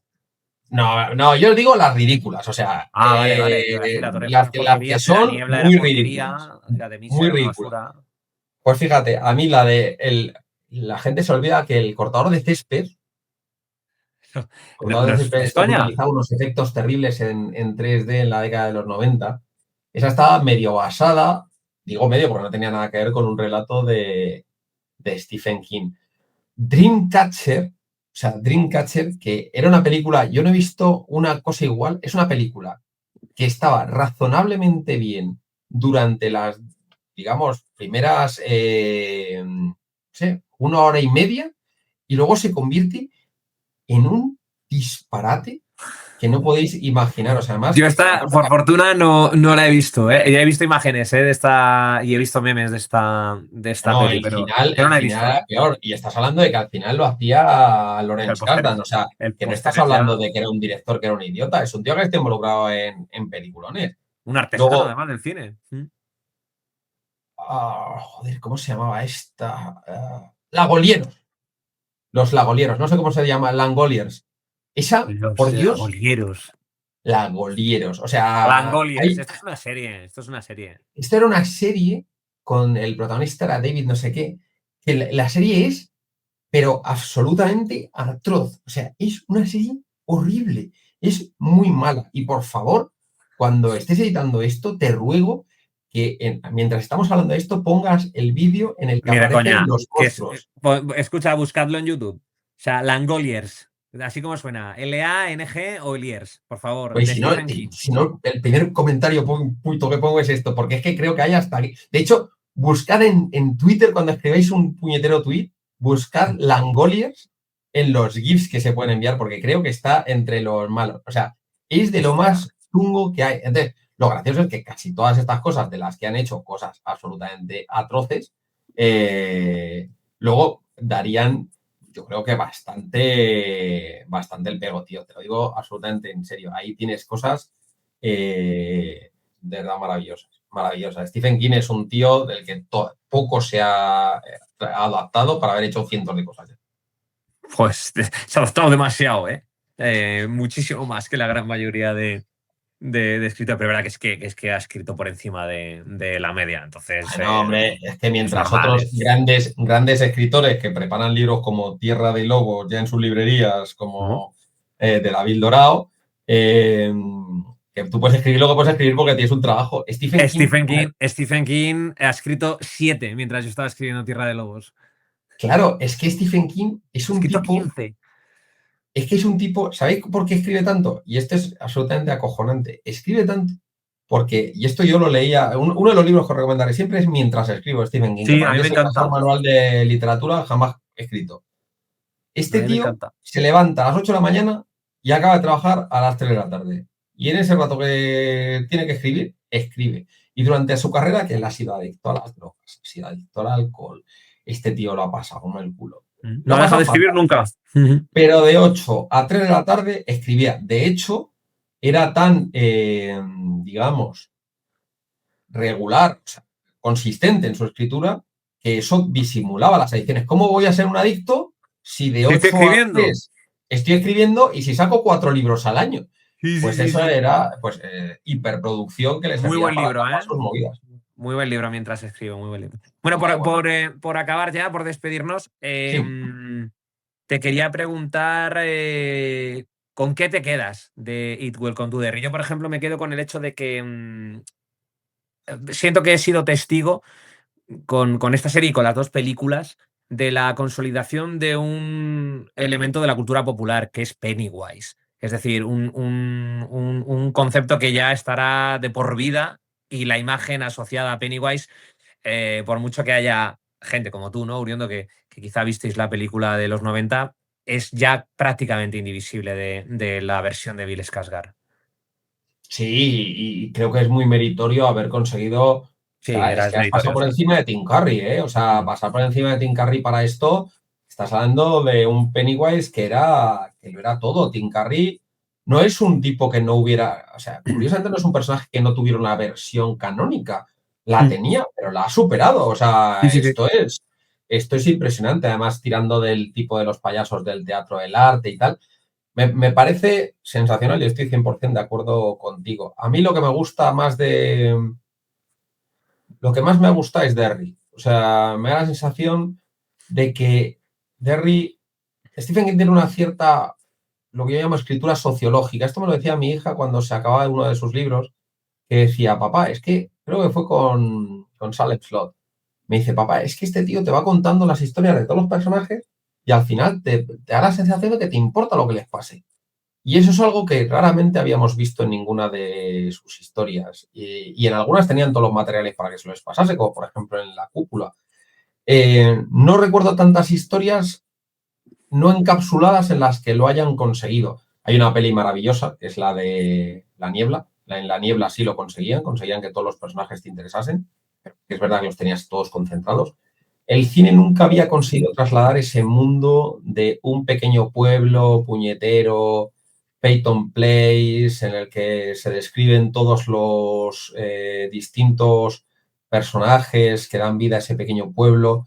No, no, yo digo las ridículas, o sea, Ah, vale, vale. Te iba a decir, la Torre es las, una las porquería, que La son Niebla era muy ridículas. porquería, la de Misa Muy era una ridículas. basura. Pues fíjate, a mí la gente se olvida que el cortador de césped, No, cortador no de es, césped, es esto que coña. utilizaba unos efectos terribles en 3D en la década de los 90, esa estaba medio basada, digo medio porque no tenía nada que ver con un relato de Stephen King. Dreamcatcher, o sea, Dreamcatcher, que era una película, yo no he visto una cosa igual, es una película que estaba razonablemente bien durante las, digamos, primeras, no sé, 1 hora y media, y luego se convierte en un disparate que no podéis imaginar. O sea, además, Yo una esta, cosa por fortuna, no la he visto, ¿eh? Ya he visto imágenes, ¿eh? De esta. Y he visto memes de esta no, peli, pero yo no el la he final visto, ¿eh? era peor. Y estás hablando de que al final lo hacía O sea, Lawrence Kasdan. O sea, el que no póster estás es ya hablando de que era un director que era un idiota. Es un tío que está involucrado en peliculones. un artesano, Luego, además, del cine. joder, ¿cómo se llamaba esta? Lagolieros. Los Lagolieros. No sé cómo se llama, Langoliers. Esa, Los por Dios, Langolieros. Lagolieros. O sea, Langoliers. Esto es una serie. Esto es una serie. esto era una serie con el protagonista era David no sé qué, que la serie es pero absolutamente atroz. O sea, es una serie horrible, es muy mala. Y por favor, cuando estés editando esto, te ruego que mientras estamos hablando de esto, pongas el vídeo en el que Ni de aparecen coña. los monstruos. Escucha, buscadlo en YouTube. O sea, Langoliers. Así como suena. L-A-N-G o Liers. Por favor, Pues de Stephen King. si no, el primer comentario punto que pongo es esto, porque es que creo que hay hasta aquí. De hecho, buscad en Twitter, cuando escribáis un puñetero tweet, buscad Langoliers en los GIFs que se pueden enviar, porque creo que está entre los malos. O sea, es de lo Hostia. más chungo que hay. Entonces, lo gracioso es que casi todas estas cosas de las que han hecho cosas absolutamente atroces, luego darían, yo creo que bastante el pego, tío. Te lo digo absolutamente en serio. Ahí tienes cosas de verdad maravillosas. Maravillosas. Stephen King es un tío del que poco se ha adaptado para haber hecho cientos de cosas. Pues se ha adaptado demasiado, ¿eh? Muchísimo más que la gran mayoría de escritores. Pero verdad que ha escrito por encima de la media. Entonces, No, hombre, es que es mientras normal. otros grandes escritores que preparan libros como Tierra de Lobos ya en sus librerías, ¿No? como de David Dorao, que tú puedes escribir lo que puedes escribir porque tienes un trabajo. Stephen King, Stephen King ha escrito 7 mientras yo estaba escribiendo Tierra de Lobos. claro, es que Stephen King es Ha un escrito tipo, 15. ¿sabéis por qué escribe tanto? Y esto es absolutamente acojonante. Escribe tanto porque, y esto yo lo leía, uno de los libros que os recomendaré siempre es Mientras escribo, Stephen King, que Sí, a para mí mí me es el encanta. mejor manual de literatura jamás escrito. A Este mí me tío encanta. se levanta a las 8 de la mañana y acaba de trabajar a las 3 de la tarde. Y en ese rato que tiene que escribir, escribe. Y durante su carrera, que él ha sido adicto a las drogas, ha sido adicto al alcohol, este tío lo ha pasado como el culo. No Lo ha ha dejado pasado de escribir fatal, nunca. pero de 8 a 3 de la tarde escribía. De hecho, era tan, digamos, regular, o sea, consistente en su escritura, que eso disimulaba las adicciones. ¿Cómo voy a ser un adicto si de ¿Sí estoy 8 a escribiendo? 3 estoy escribiendo y si saco 4 libros al año? Sí, sí, Pues sí, eso sí. era pues, hiperproducción que le Muy servía buen para libro, tapar ¿eh? sus movidas. Muy buen libro mientras escribo, muy buen libro. Bueno, Muy bueno. por acabar ya, por despedirnos, Sí. te quería preguntar ¿con qué te quedas de It Welcome to Derry? Yo, por ejemplo, me quedo con el hecho de que siento que he sido testigo con esta serie y con las dos películas de la consolidación de un elemento de la cultura popular, que es Pennywise. Es decir, un concepto que ya estará de por vida y la imagen asociada a Pennywise, por mucho que haya gente como tú, ¿no, Uriondo? Que quizá visteis la película de los 90, es ya prácticamente indivisible de la versión de Bill Skarsgård. Sí, y creo que es muy meritorio haber conseguido. Sí, Es era que has pasado meritorio, por sí. encima de Tim Curry, ¿eh? O sea, Mm. pasar por encima de Tim Curry para esto, estás hablando de un Pennywise que lo era todo. Tim Curry no es un tipo que no hubiera, o sea, curiosamente no es un personaje que no tuviera una versión canónica. La Mm. tenía, pero la ha superado. O Sí, sea, sí, sí. esto es impresionante. Además, tirando del tipo de los payasos del teatro del arte y tal. Me parece sensacional y estoy 100% de acuerdo contigo. A mí lo que me gusta más de... Lo que más me gusta es Derry. O sea, me da la sensación de que Derry... Stephen King tiene una cierta, lo que yo llamo escritura sociológica. Esto me lo decía mi hija cuando se acababa uno de sus libros, que decía, papá, es que creo que fue con Salem Slot. Me dice, papá, es que este tío te va contando las historias de todos los personajes y al final te da la sensación de que te importa lo que les pase. Y eso es algo que raramente habíamos visto en ninguna de sus historias. Y en algunas tenían todos los materiales para que se les pasase, como por ejemplo en La Cúpula. No recuerdo tantas historias no encapsuladas en las que lo hayan conseguido. Hay una peli maravillosa, que es la de La Niebla. En La Niebla sí lo conseguían que todos los personajes te interesasen. Es verdad que los tenías todos concentrados. El cine nunca había conseguido trasladar ese mundo de un pequeño pueblo puñetero, Peyton Place, en el que se describen todos los distintos personajes que dan vida a ese pequeño pueblo.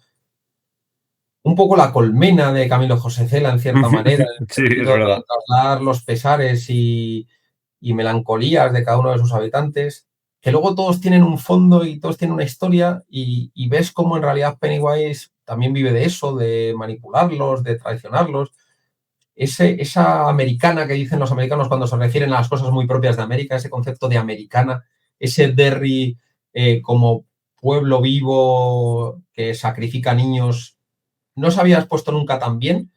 Un poco La Colmena de Camilo José Cela, en cierta manera, en Sí, el es sentido de verdad. trasladar los pesares y melancolías de cada uno de sus habitantes, que luego todos tienen un fondo y todos tienen una historia y ves cómo en realidad Pennywise también vive de eso, de manipularlos, de traicionarlos. Esa americana que dicen los americanos cuando se refieren a las cosas muy propias de América, ese concepto de americana, ese Derry como pueblo vivo que sacrifica niños, no se había expuesto nunca tan bien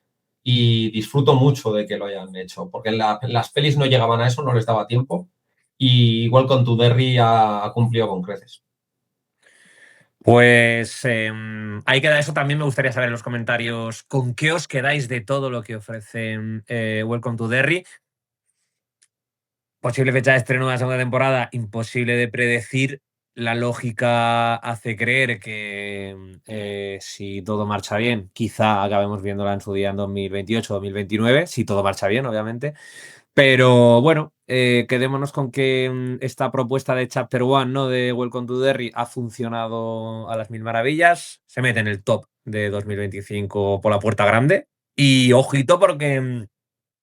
y disfruto mucho de que lo hayan hecho, porque las pelis no llegaban a eso, no les daba tiempo y igual con tu Derry ha cumplido con creces. Pues ahí queda eso. También me gustaría saber en los comentarios con qué os quedáis de todo lo que ofrece Welcome to Derry. Posible fecha de estreno de la segunda temporada, imposible de predecir. La lógica hace creer que si todo marcha bien, quizá acabemos viéndola en su día en 2028 o 2029, si todo marcha bien, obviamente. Pero bueno, quedémonos con que esta propuesta de Chapter One, ¿no? De Welcome to Derry ha funcionado a las mil maravillas. Se mete en el top de 2025 por la puerta grande. Y ojito porque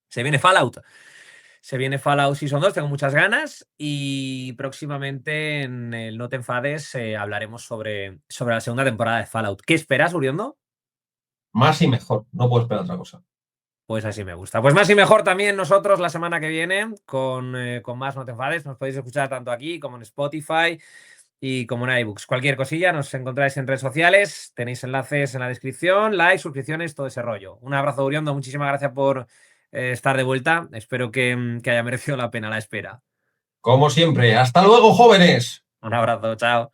se viene Fallout. Se viene Fallout Season 2, tengo muchas ganas. Y próximamente en el No Te Enfades hablaremos sobre la segunda temporada de Fallout. ¿Qué esperas, Uriondo? Más y mejor, no puedo esperar otra cosa. Pues así me gusta. Pues más y mejor también nosotros la semana que viene con más No Te Enfades. Nos podéis escuchar tanto aquí como en Spotify y como en iBooks. Cualquier cosilla nos encontráis en redes sociales. Tenéis enlaces en la descripción, likes, suscripciones, todo ese rollo. Un abrazo, Uriondo. Muchísimas gracias por estar de vuelta. Espero que haya merecido la pena la espera. Como siempre, hasta luego, jóvenes. Un abrazo, chao.